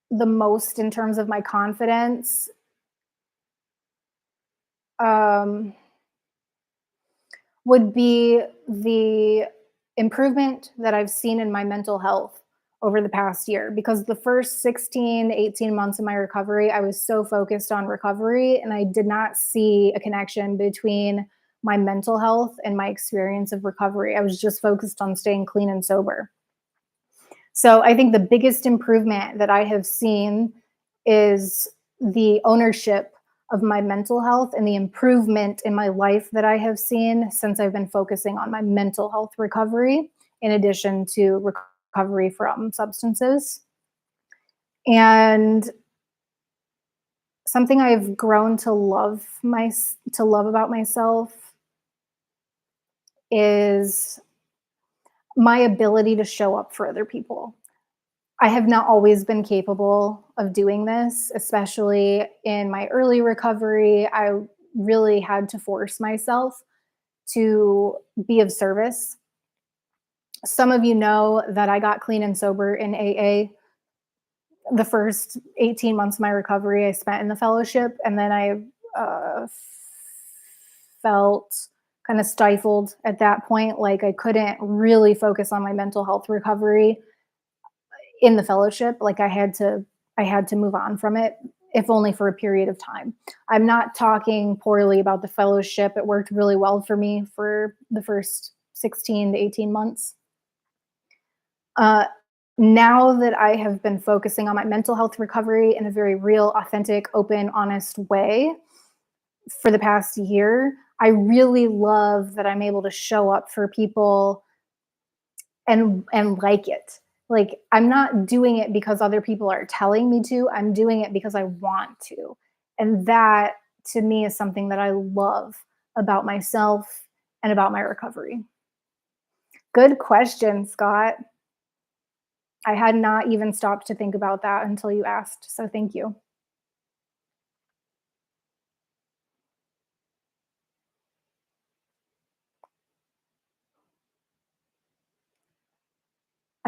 the most in terms of my confidence, um, would be the improvement that I've seen in my mental health over the past year. Because the first 16, 18 months of my recovery, I was so focused on recovery and I did not see a connection between my mental health and my experience of recovery. I was just focused on staying clean and sober. So I think the biggest improvement that I have seen is the ownership of my mental health and the improvement in my life that I have seen since I've been focusing on my mental health recovery, in addition to recovery from substances. And something I've grown to love about myself is my ability to show up for other people. I have not always been capable of doing this, especially in my early recovery. I really had to force myself to be of service. Some of you know that I got clean and sober in AA. The first 18 months of my recovery I spent in the fellowship, and then I felt kind of stifled at that point. Like I couldn't really focus on my mental health recovery in the fellowship. Like I had to move on from it, if only for a period of time. I'm not talking poorly about the fellowship. It worked really well for me for the first 16 to 18 months. Uh, Now that I have been focusing on my mental health recovery in a very real, authentic, open, honest way for the past year, I really love that I'm able to show up for people and like it. Like I'm not doing it because other people are telling me to. I'm doing it because I want to. And that to me is something that I love about myself and about my recovery. Good question, Scott. I had not even stopped to think about that until you asked. So thank you.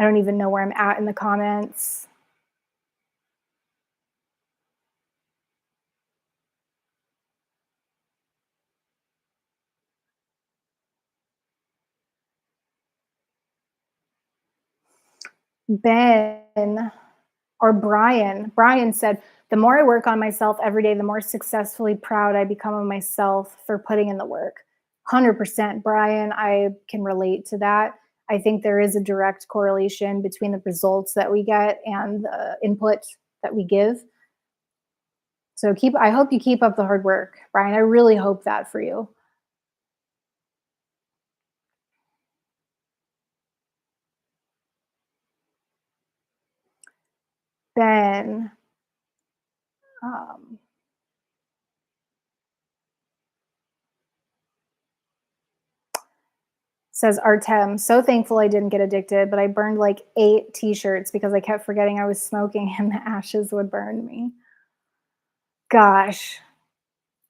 I don't even know where I'm at in the comments. Ben or Brian said, the more I work on myself every day, the more successfully proud I become of myself for putting in the work. 100%, Brian. I can relate to that. I think there is a direct correlation between the results that we get and the input that we give. So I hope you keep up the hard work, Brian. I really hope that for you. Ben, um, says Artem, so thankful I didn't get addicted, but I burned like 8 t-shirts because I kept forgetting I was smoking and the ashes would burn me. Gosh,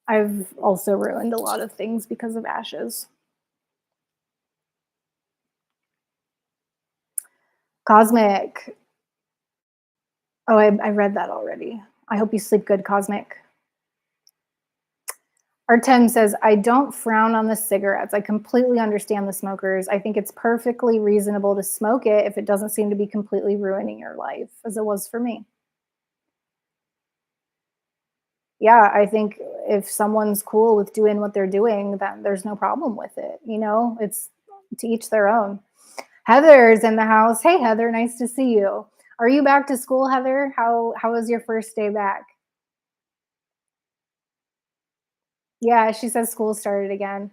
I've also ruined a lot of things because of ashes. Cosmic. Oh, I read that already. I hope you sleep good, Cosmic. Artem says, I don't frown on the cigarettes. I completely understand the smokers. I think it's perfectly reasonable to smoke it if it doesn't seem to be completely ruining your life, as it was for me. Yeah, I think if someone's cool with doing what they're doing, then there's no problem with it. It's to each their own. Heather's in the house. Hey, Heather, nice to see you. Are you back to school, Heather? How was your first day back? Yeah, she says school started again.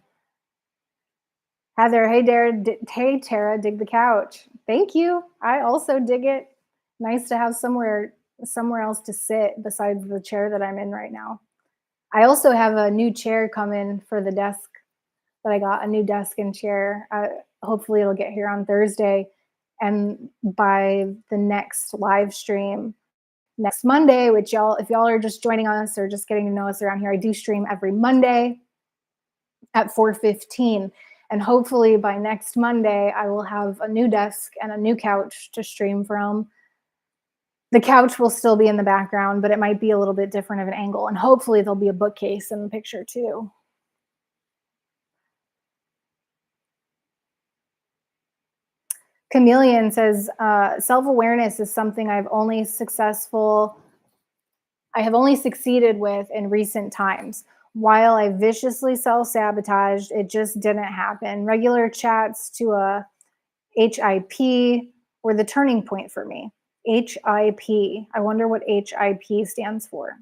Heather, hey Dara, hey Tara, dig the couch. Thank you. I also dig it. Nice to have somewhere else to sit besides the chair that I'm in right now. I also have a new chair coming for the desk that I got, a new desk and chair. Hopefully it'll get here on Thursday, and by the next live stream next Monday, which y'all, if y'all are just joining us or just getting to know us around here, I do stream every Monday at 4:15. And hopefully by next Monday, I will have a new desk and a new couch to stream from. The couch will still be in the background, but it might be a little bit different of an angle. And hopefully there'll be a bookcase in the picture too. Chameleon says, self-awareness is something I have only succeeded with in recent times. While I viciously self-sabotaged, it just didn't happen. Regular chats to a HIP were the turning point for me. HIP. I wonder what HIP stands for.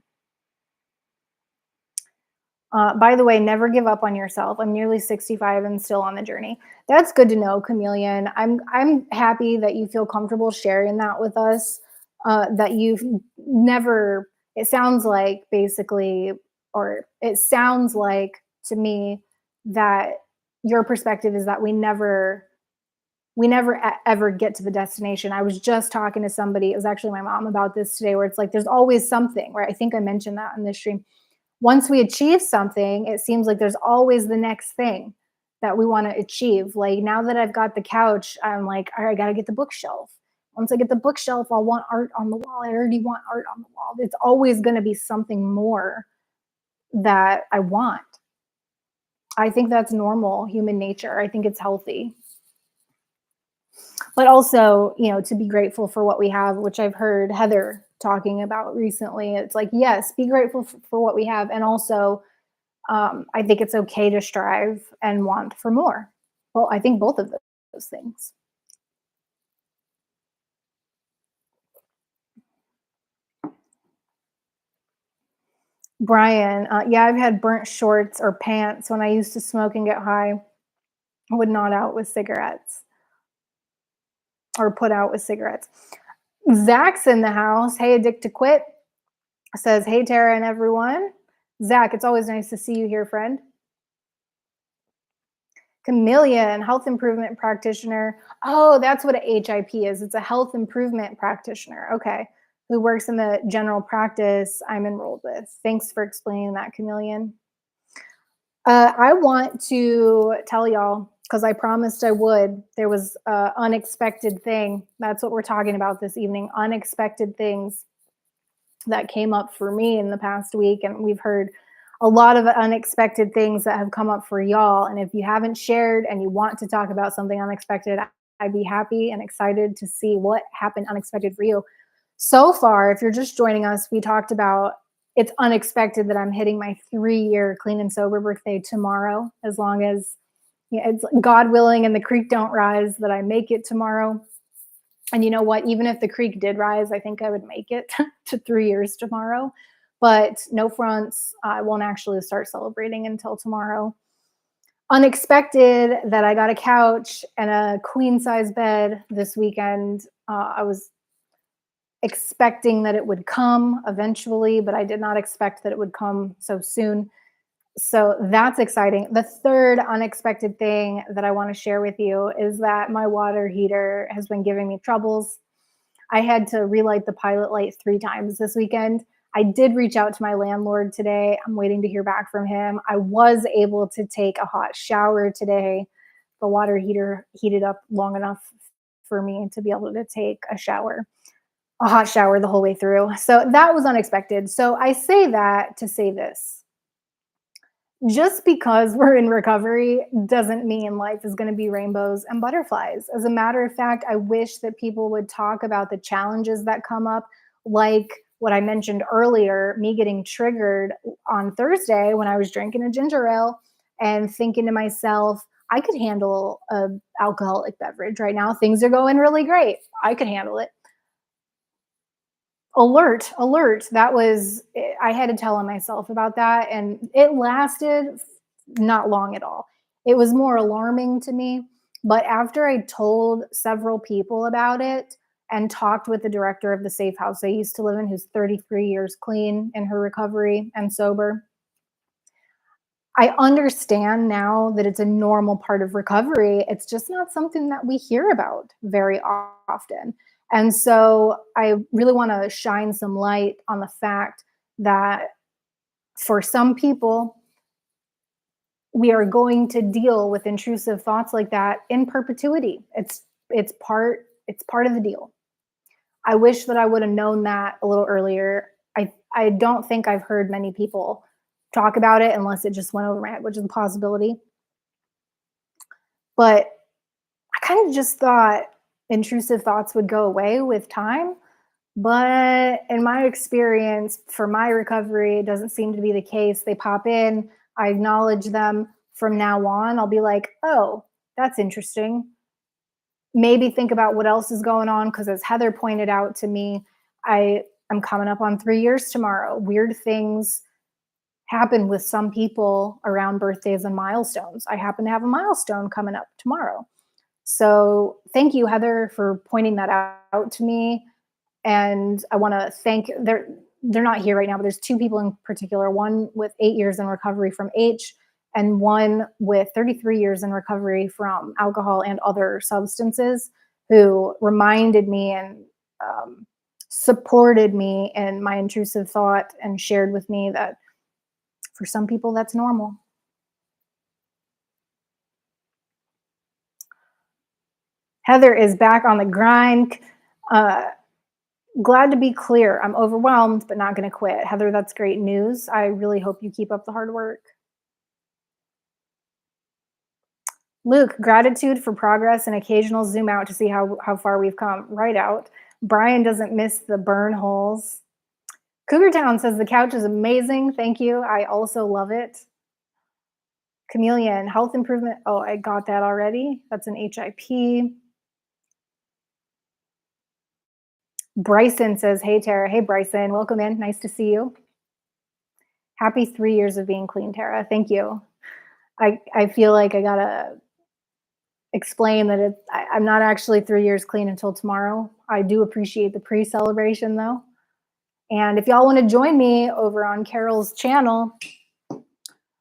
By the way, never give up on yourself. I'm nearly 65 and still on the journey. That's good to know, Chameleon. I'm happy that you feel comfortable sharing that with us. That you've never. It sounds like basically, or it sounds like to me that your perspective is that we never ever get to the destination. I was just talking to somebody. It was actually my mom about this today, where it's like there's always something. Where I think I mentioned that in this stream, once we achieve something, it seems like there's always the next thing that we want to achieve. Like now that I've got the couch, I'm like, all right, I got to get the bookshelf. Once I get the bookshelf, I'll want art on the wall. I already want art on the wall. It's always going to be something more that I want. I think that's normal human nature. I think it's healthy. But also, to be grateful for what we have, which I've heard Heather talking about recently. It's like, yes, be grateful for what we have. And also, I think it's okay to strive and want for more. Well, I think both of those things. Brian, yeah, I've had burnt shorts or pants when I used to smoke and get high. I would not out with cigarettes or put out with cigarettes. Zach's in the house. Hey, Addict to Quit says, hey, Tara and everyone. Zach, it's always nice to see you here, friend. Chameleon, health improvement practitioner. Oh, that's what a HIP is. It's a health improvement practitioner. Okay. Who works in the general practice I'm enrolled with. Thanks for explaining that, Chameleon. I want to tell y'all, because I promised I would, there was an unexpected thing. That's what we're talking about this evening. Unexpected things that came up for me in the past week. And we've heard a lot of unexpected things that have come up for y'all. And if you haven't shared and you want to talk about something unexpected, I'd be happy and excited to see what happened unexpected for you. So far, if you're just joining us, we talked about it's unexpected that I'm hitting my 3-year clean and sober birthday tomorrow, as long as it's God willing and the creek don't rise, that I make it tomorrow. And you know what? Even if the creek did rise, I think I would make it to 3 years tomorrow. But no fronts. I won't actually start celebrating until tomorrow. Unexpected that I got a couch and a queen size bed this weekend. I was expecting that it would come eventually, but I did not expect that it would come so soon. So that's exciting. The third unexpected thing that I want to share with you is that my water heater has been giving me troubles. I had to relight the pilot light 3 times this weekend. I did reach out to my landlord today. I'm waiting to hear back from him. I was able to take a hot shower today. The water heater heated up long enough for me to be able to take a hot shower the whole way through. So that was unexpected. So I say that to say this. Just because we're in recovery doesn't mean life is going to be rainbows and butterflies. As a matter of fact, I wish that people would talk about the challenges that come up, like what I mentioned earlier, me getting triggered on Thursday when I was drinking a ginger ale and thinking to myself, I could handle an alcoholic beverage right now. Things are going really great. I could handle it. Alert. That was, I had to tell on myself about that. And it lasted not long at all. It was more alarming to me. But after I told several people about it and talked with the director of the safe house I used to live in, who's 33 years clean in her recovery and sober, I understand now that it's a normal part of recovery. It's just not something that we hear about very often. And so I really want to shine some light on the fact that for some people, we are going to deal with intrusive thoughts like that in perpetuity. It's part of the deal. I wish that I would have known that a little earlier. I don't think I've heard many people talk about it unless it just went over my head, which is a possibility. But I kind of just thought intrusive thoughts would go away with time. But in my experience, for my recovery, it doesn't seem to be the case. They pop in, I acknowledge them. From now on, I'll be like, oh, that's interesting. Maybe think about what else is going on. Because as Heather pointed out to me, I'm coming up on 3 years tomorrow. Weird things happen with some people around birthdays and milestones. I happen to have a milestone coming up tomorrow. So thank you, Heather, for pointing that out to me. And I want to thank they're not here right now, but there's two people in particular, one with 8 years in recovery from H and one with 33 years in recovery from alcohol and other substances, who reminded me and supported me in my intrusive thought and shared with me that for some people that's normal. Heather is back on the grind. Uh, Glad to be clear. I'm overwhelmed, but not going to quit. Heather, that's great news. I really hope you keep up the hard work. Luke, gratitude for progress and occasional zoom out to see how far we've come. Right out. Brian doesn't miss the burn holes. Cougar Town says the couch is amazing. Thank you. I also love it. Chameleon, health improvement. Oh, I got that already. That's an HIP. Bryson says, hey, Tara. Hey, Bryson. Welcome in. Nice to see you. Happy 3 years of being clean, Tara. Thank you. I feel like I got to explain that I'm not actually 3 years clean until tomorrow. I do appreciate the pre-celebration, though. And if y'all want to join me over on Carol's channel,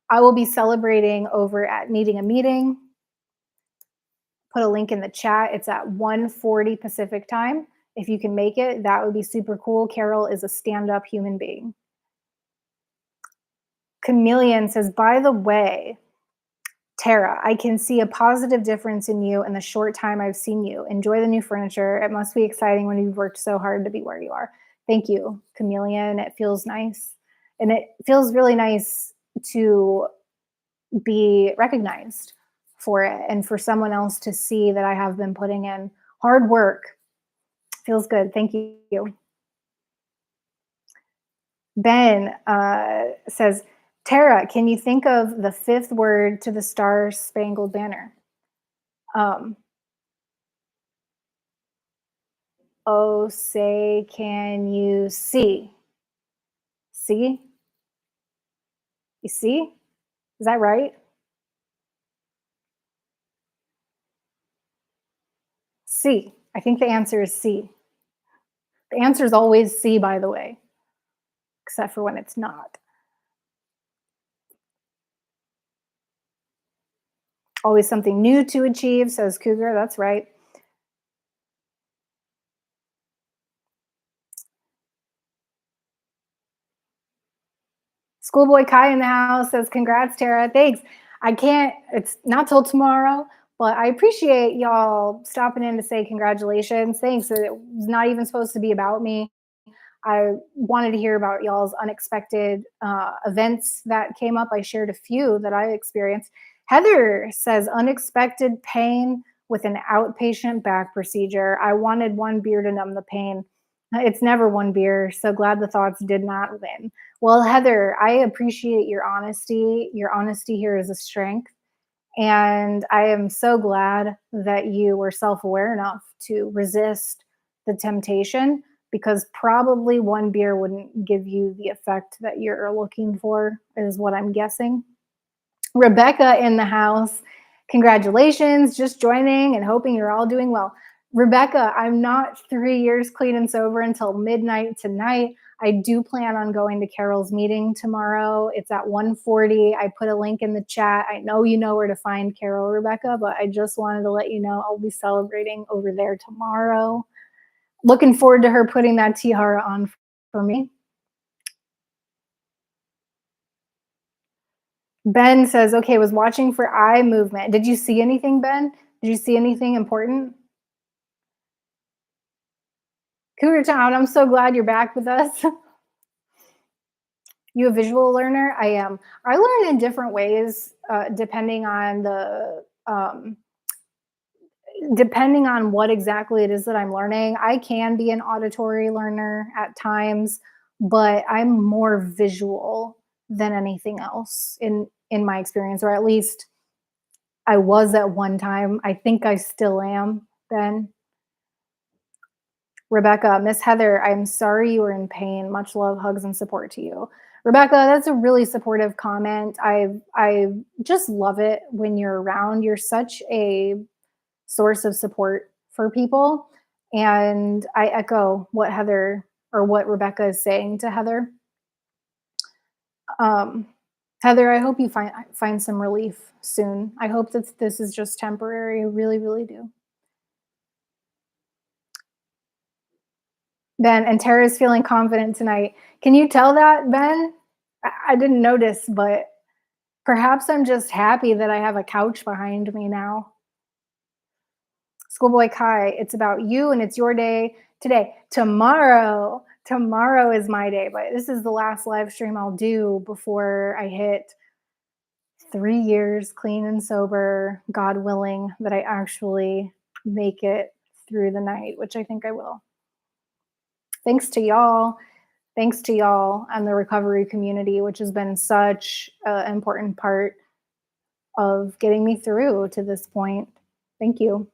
I will be celebrating over at Needing a Meeting. Put a link in the chat. It's at 1:40 Pacific time. If you can make it, that would be super cool. Carol is a stand-up human being. Chameleon says, by the way, Tara, I can see a positive difference in you in the short time I've seen you. Enjoy the new furniture. It must be exciting when you've worked so hard to be where you are. Thank you, Chameleon. It feels nice. And it feels really nice to be recognized for it and for someone else to see that I have been putting in hard work. Feels good. Thank you. Ben says, Tara, can you think of the fifth word to the Star Spangled Banner? Oh, say, can you see? See? You see? Is that right? C. I think the answer is C. The answer is always C, by the way, except for when it's not. Always something new to achieve, says Cougar. That's right. Schoolboy Kai in the house says, congrats, Tara. Thanks. It's not till tomorrow, but I appreciate y'all stopping in to say congratulations. Thanks. It was not even supposed to be about me. I wanted to hear about y'all's unexpected events that came up. I shared a few that I experienced. Heather says, unexpected pain with an outpatient back procedure. I wanted one beer to numb the pain. It's never one beer. So glad the thoughts did not win. Well, Heather, I appreciate your honesty. Your honesty here is a strength. And I am so glad that you were self aware enough to resist the temptation, because probably one beer wouldn't give you the effect that you're looking for, is what I'm guessing. Rebecca in the house Congratulations, just joining and hoping you're all doing well. Rebecca, I'm not 3 years clean and sober until midnight tonight. I do plan on going to Carol's meeting tomorrow. It's at 1:40. I put a link in the chat. I know you know where to find Carol, Rebecca, but I just wanted to let you know I'll be celebrating over there tomorrow. Looking forward to her putting that tiara on for me. Ben says, okay, was watching for eye movement. Did you see anything, Ben? Did you see anything important? Cougar Town, I'm so glad you're back with us. You a visual learner? I am. I learn in different ways, depending on what exactly it is that I'm learning. I can be an auditory learner at times, but I'm more visual than anything else in my experience, or at least I was at one time. I think I still am, Ben. Rebecca, Miss Heather, I'm sorry you were in pain. Much love, hugs, and support to you. Rebecca, that's a really supportive comment. I just love it when you're around. You're such a source of support for people. And I echo what Heather or what Rebecca is saying to Heather. Um, Heather, I hope you find some relief soon. I hope that this is just temporary. I really, really do. Ben, and Tara's feeling confident tonight. Can you tell that, Ben? I didn't notice, but perhaps I'm just happy that I have a couch behind me now. Schoolboy Kai, it's about you and it's your day today. Tomorrow is my day, but this is the last live stream I'll do before I hit 3 years clean and sober, God willing, that I actually make it through the night, which I think I will. Thanks to y'all. Thanks to y'all and the recovery community, which has been such an important part of getting me through to this point. Thank you.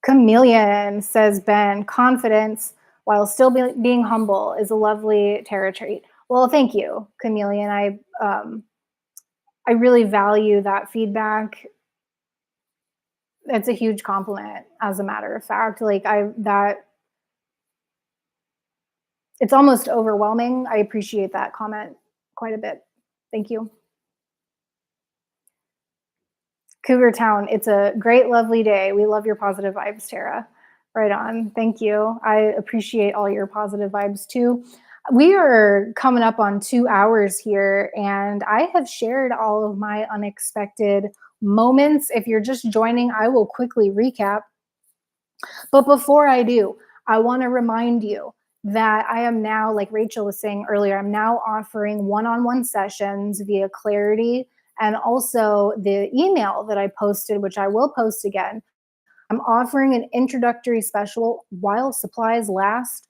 Chameleon, says Ben, confidence while still being humble is a lovely Tara trait. Well, thank you, Chameleon. I really value that feedback. It's a huge compliment, as a matter of fact. It's almost overwhelming. I appreciate that comment quite a bit. Thank you. Cougar Town, it's a great, lovely day. We love your positive vibes, Tara. Right on. Thank you. I appreciate all your positive vibes too. We are coming up on 2 hours here, and I have shared all of my unexpected moments. If you're just joining, I will quickly recap. But before I do, I want to remind you that I am now, like Rachel was saying earlier, I'm now offering one-on-one sessions via Clarity, and also the email that I posted, which I will post again. I'm offering an introductory special while supplies last,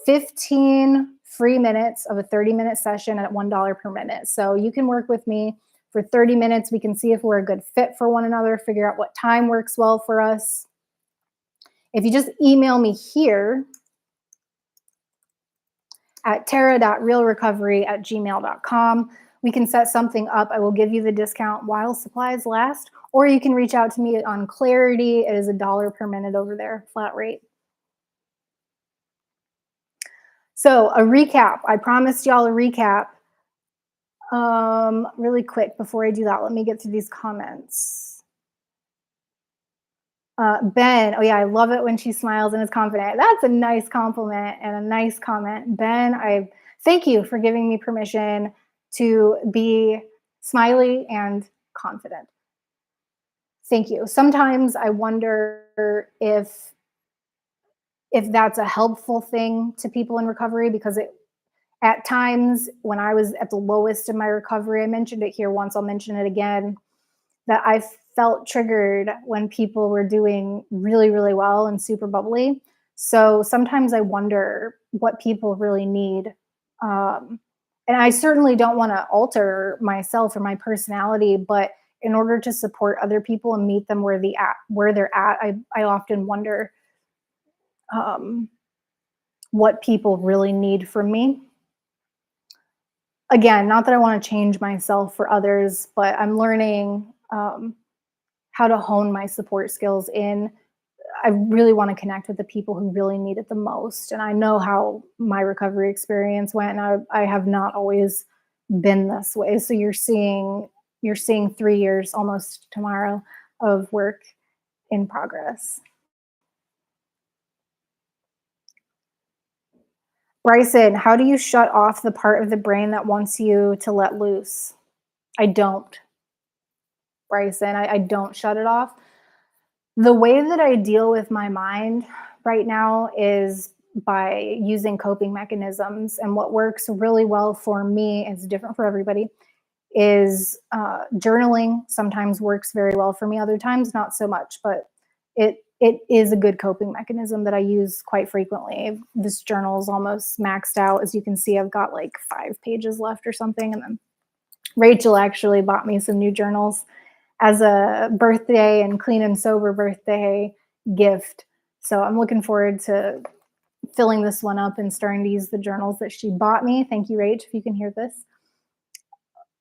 15 free minutes of a 30-minute session at $1 per minute. So you can work with me for 30 minutes. We can see if we're a good fit for one another, figure out what time works well for us. If you just email me here at tara.realrecovery@gmail.com, we can set something up. I will give you the discount while supplies last, or you can reach out to me on Clarity. It is $1 per minute over there, flat rate. So a recap. I promised y'all a recap. Really quick before I do that, let me get to these comments. Ben, oh yeah, I love it when she smiles and is confident. That's a nice compliment and a nice comment. Ben, I thank you for giving me permission to be smiley and confident. Thank you. Sometimes I wonder if that's a helpful thing to people in recovery, because at times when I was at the lowest in my recovery, I mentioned it here once, I'll mention it again, that I felt triggered when people were doing really, really well and super bubbly. So sometimes I wonder what people really need. And I certainly don't want to alter myself or my personality, but in order to support other people and meet them where they're at, I often wonder what people really need from me. again, not that I want to change myself for others, but I'm learning how to hone my support skills in. I really want to connect with the people who really need it the most. And I know how my recovery experience went, and I have not always been this way. So you're seeing 3 years almost tomorrow of work in progress. Bryson, how do you shut off the part of the brain that wants you to let loose? I don't, Bryson. I don't shut it off. The way that I deal with my mind right now is by using coping mechanisms. And what works really well for me, it's different for everybody, is journaling. Sometimes works very well for me, other times not so much, but it is a good coping mechanism that I use quite frequently. This journal is almost maxed out. As you can see, I've got like 5 pages left or something. And then Rachel actually bought me some new journals as a birthday and clean and sober birthday gift. So I'm looking forward to filling this one up and starting to use the journals that she bought me. Thank you, Rach, if you can hear this.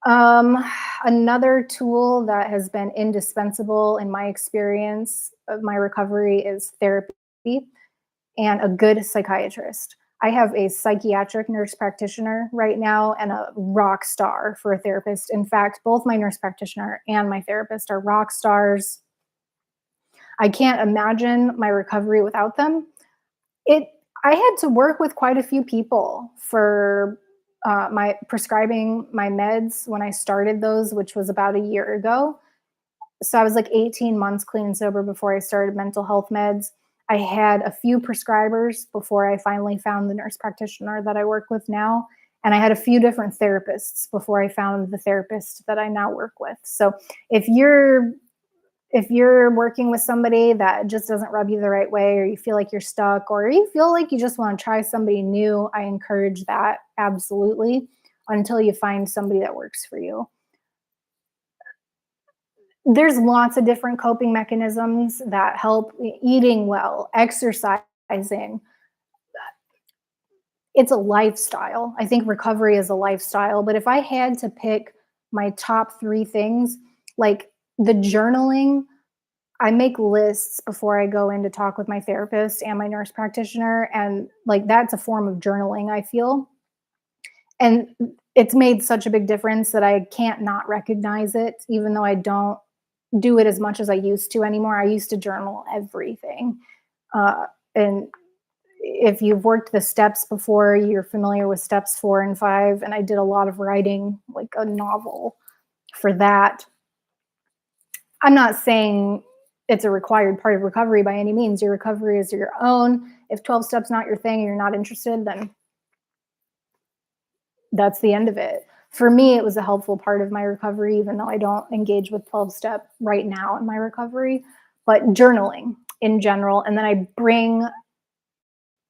Um, Another tool that has been indispensable in my experience of my recovery is therapy and a good psychiatrist. I have a psychiatric nurse practitioner right now and a rock star for a therapist. In fact, both my nurse practitioner and my therapist are rock stars. I can't imagine my recovery without them. It I had to work with quite a few people for my prescribing my meds when I started those, which was about a year ago. So I was like 18 months clean and sober before I started mental health meds. I had a few prescribers before I finally found the nurse practitioner that I work with now. And I had a few different therapists before I found the therapist that I now work with. So if you're if you're working with somebody that just doesn't rub you the right way, or you feel like you're stuck, or you feel like you just want to try somebody new, I encourage that absolutely until you find somebody that works for you. There's lots of different coping mechanisms that help. Eating well, exercising. It's a lifestyle. I think recovery is a lifestyle. But if I had to pick my top three things, like the journaling, I make lists before I go in to talk with my therapist and my nurse practitioner. And like that's a form of journaling, I feel. And it's made such a big difference that I can't not recognize it, even though I don't do it as much as I used to anymore. I used to journal everything. And if you've worked the steps before, you're familiar with steps 4 and 5. And I did a lot of writing, like a novel for that. I'm not saying it's a required part of recovery by any means. Your recovery is your own. If 12 steps not your thing and you're not interested, then that's the end of it. For me, it was a helpful part of my recovery, even though I don't engage with 12 step right now in my recovery, but journaling in general. And then I bring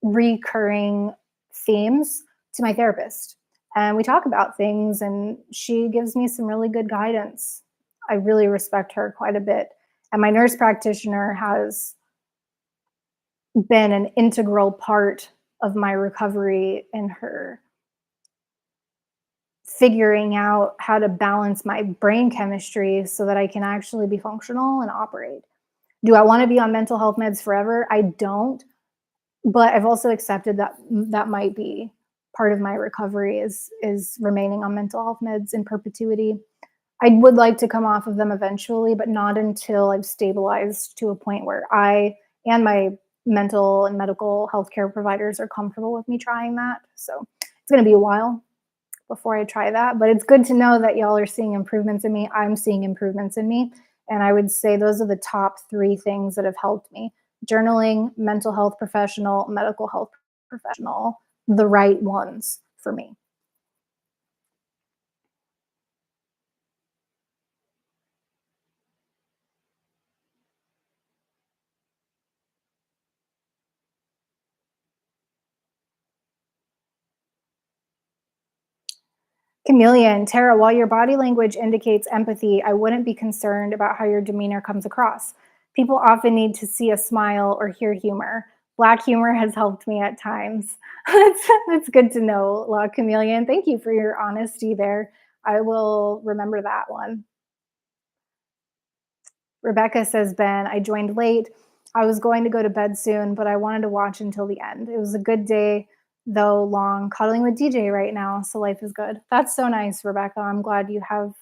recurring themes to my therapist and we talk about things and she gives me some really good guidance. I really respect her quite a bit. And my nurse practitioner has been an integral part of my recovery in her figuring out how to balance my brain chemistry so that I can actually be functional and operate. Do I want to be on mental health meds forever? I don't, but I've also accepted that that might be part of my recovery is remaining on mental health meds in perpetuity. I would like to come off of them eventually, but not until I've stabilized to a point where I and my mental and medical healthcare providers are comfortable with me trying that. So it's going to be a while before I try that, but it's good to know that y'all are seeing improvements in me. I'm seeing improvements in me. And I would say those are the top three things that have helped me: journaling, mental health professional, medical health professional, the right ones for me. Chameleon, Tara, while your body language indicates empathy, I wouldn't be concerned about how your demeanor comes across. People often need to see a smile or hear humor. Black humor has helped me at times. That's good to know, La Chameleon. Thank you for your honesty there. I will remember that one. Rebecca says, Ben, I joined late. I was going to go to bed soon, but I wanted to watch until the end. It was a good day, though long, cuddling with DJ right now. So life is good. That's so nice, Rebecca. I'm glad you have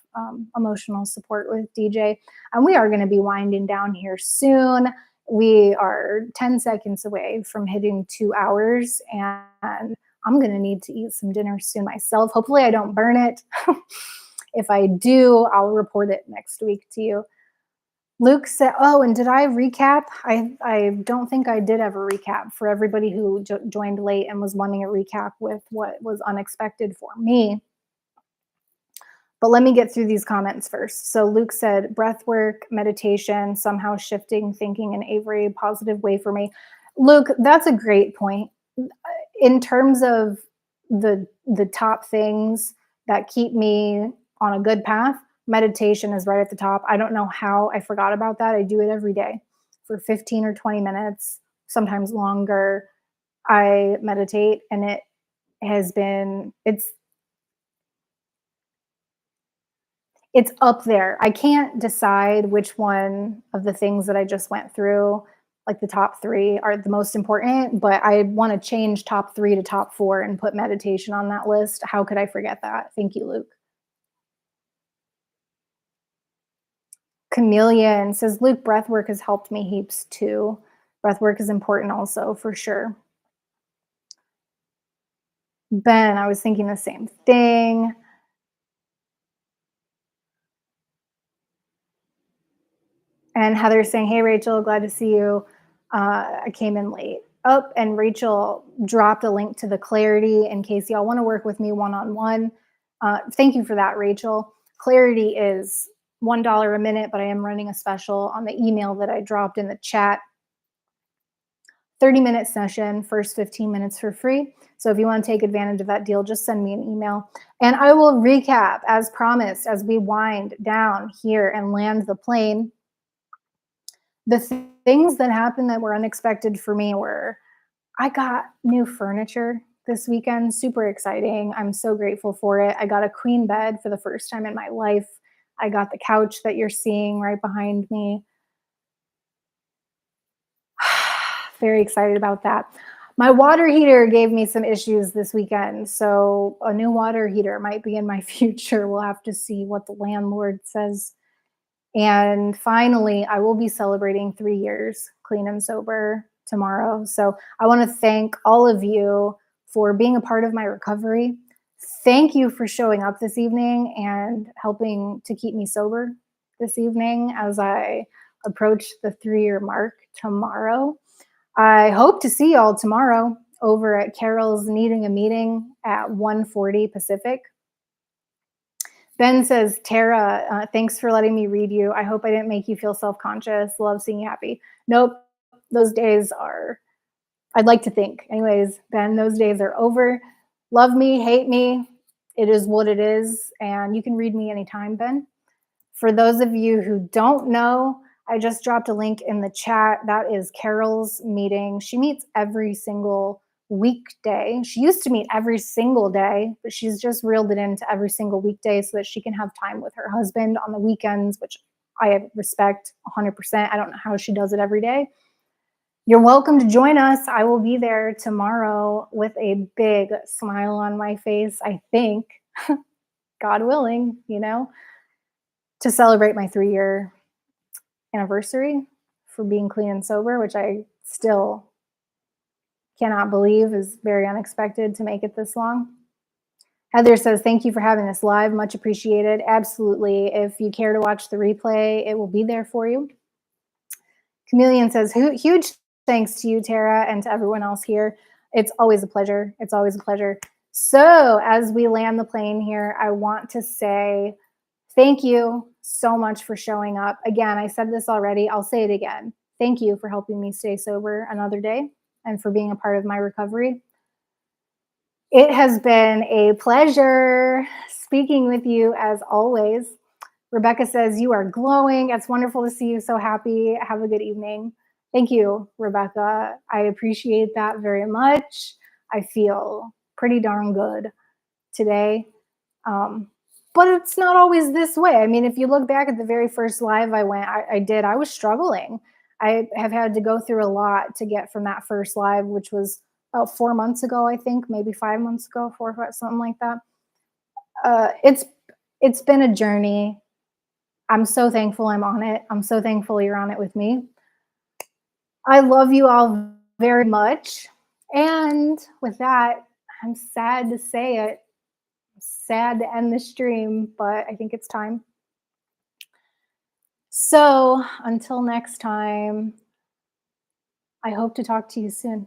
emotional support with DJ. And we are going to be winding down here soon. We are 10 seconds away from hitting 2 hours, and I'm going to need to eat some dinner soon myself. Hopefully, I don't burn it. If I do, I'll report it next week to you. Luke said, "Oh, and did I recap? I don't think I did ever recap for everybody who joined late and was wanting a recap with what was unexpected for me. But let me get through these comments first." So Luke said, "Breath work, meditation, somehow shifting thinking in a very positive way for me." Luke, that's a great point. In terms of the top things that keep me on a good path, meditation is right at the top. I don't know how I forgot about that. I do it every day for 15 or 20 minutes, sometimes longer. I meditate, and it has been it's up there. I can't decide which one of the things that I just went through, like the top 3 are the most important, but I wanna change top 3 to top 4 and put meditation on that list. How could I forget that? Thank you, Luke. Chameleon says, "Luke, breath work has helped me heaps too." Breath work is important also, for sure. Ben, I was thinking the same thing. And Heather's saying, "Hey, Rachel, glad to see you. I came in late." Oh, and Rachel dropped a link to the Clarity in case y'all want to work with me one on one. Thank you for that, Rachel. Clarity is $1 a minute, but I am running a special on the email that I dropped in the chat. 30-minute session, first 15 minutes for free. So if you want to take advantage of that deal, just send me an email. And I will recap, as promised, as we wind down here and land the plane. The things that happened that were unexpected for me were I got new furniture this weekend, super exciting. I'm so grateful for it. I got a queen bed for the first time in my life. I got the couch that you're seeing right behind me. Very excited about that. My water heater gave me some issues this weekend, so a new water heater might be in my future. We'll have to see what the landlord says. And finally, I will be celebrating 3 years clean and sober tomorrow. So I want to thank all of you for being a part of my recovery. Thank you for showing up this evening and helping to keep me sober this evening as I approach the 3-year mark tomorrow. I hope to see y'all tomorrow over at Carol's Needing a Meeting at 1:40 Pacific. Ben says, "Tara, thanks for letting me read you. I hope I didn't make you feel self-conscious. Love seeing you happy." Nope, those days are, I'd like to think. Anyways, Ben, those days are over. Love me, hate me. It is what it is. And you can read me anytime, Ben. For those of you who don't know, I just dropped a link in the chat. That is Carol's meeting. She meets every single weekday. She used to meet every single day, but she's just reeled it into every single weekday so that she can have time with her husband on the weekends, which I respect 100%. I don't know how she does it every day. You're welcome to join us. I will be there tomorrow with a big smile on my face, I think, God willing, to celebrate my 3-year anniversary for being clean and sober, which I still cannot believe is very unexpected to make it this long. Heather says, "Thank you for having this live. Much appreciated." Absolutely. If you care to watch the replay, it will be there for you. Chameleon says, "Huge thanks to you, Tara, and to everyone else here. It's always a pleasure. It's always a pleasure." So as we land the plane here, I want to say thank you so much for showing up. Again, I said this already. I'll say it again. Thank you for helping me stay sober another day and for being a part of my recovery. It has been a pleasure speaking with you as always. Rebecca says, "You are glowing. It's wonderful to see you so happy. Have a good evening." Thank you, Rebecca. I appreciate that very much. I feel pretty darn good today. Um, but it's not always this way. I mean, if you look back at the very first live I did, I was struggling. I have had to go through a lot to get from that first live, which was about 4 months ago, I think, maybe 5 months ago, 4, 5, something like that. It's been a journey. I'm so thankful I'm on it. I'm so thankful you're on it with me. I love you all very much. And with that, I'm sad to say it. Sad to end the stream, but I think it's time. So until next time, I hope to talk to you soon.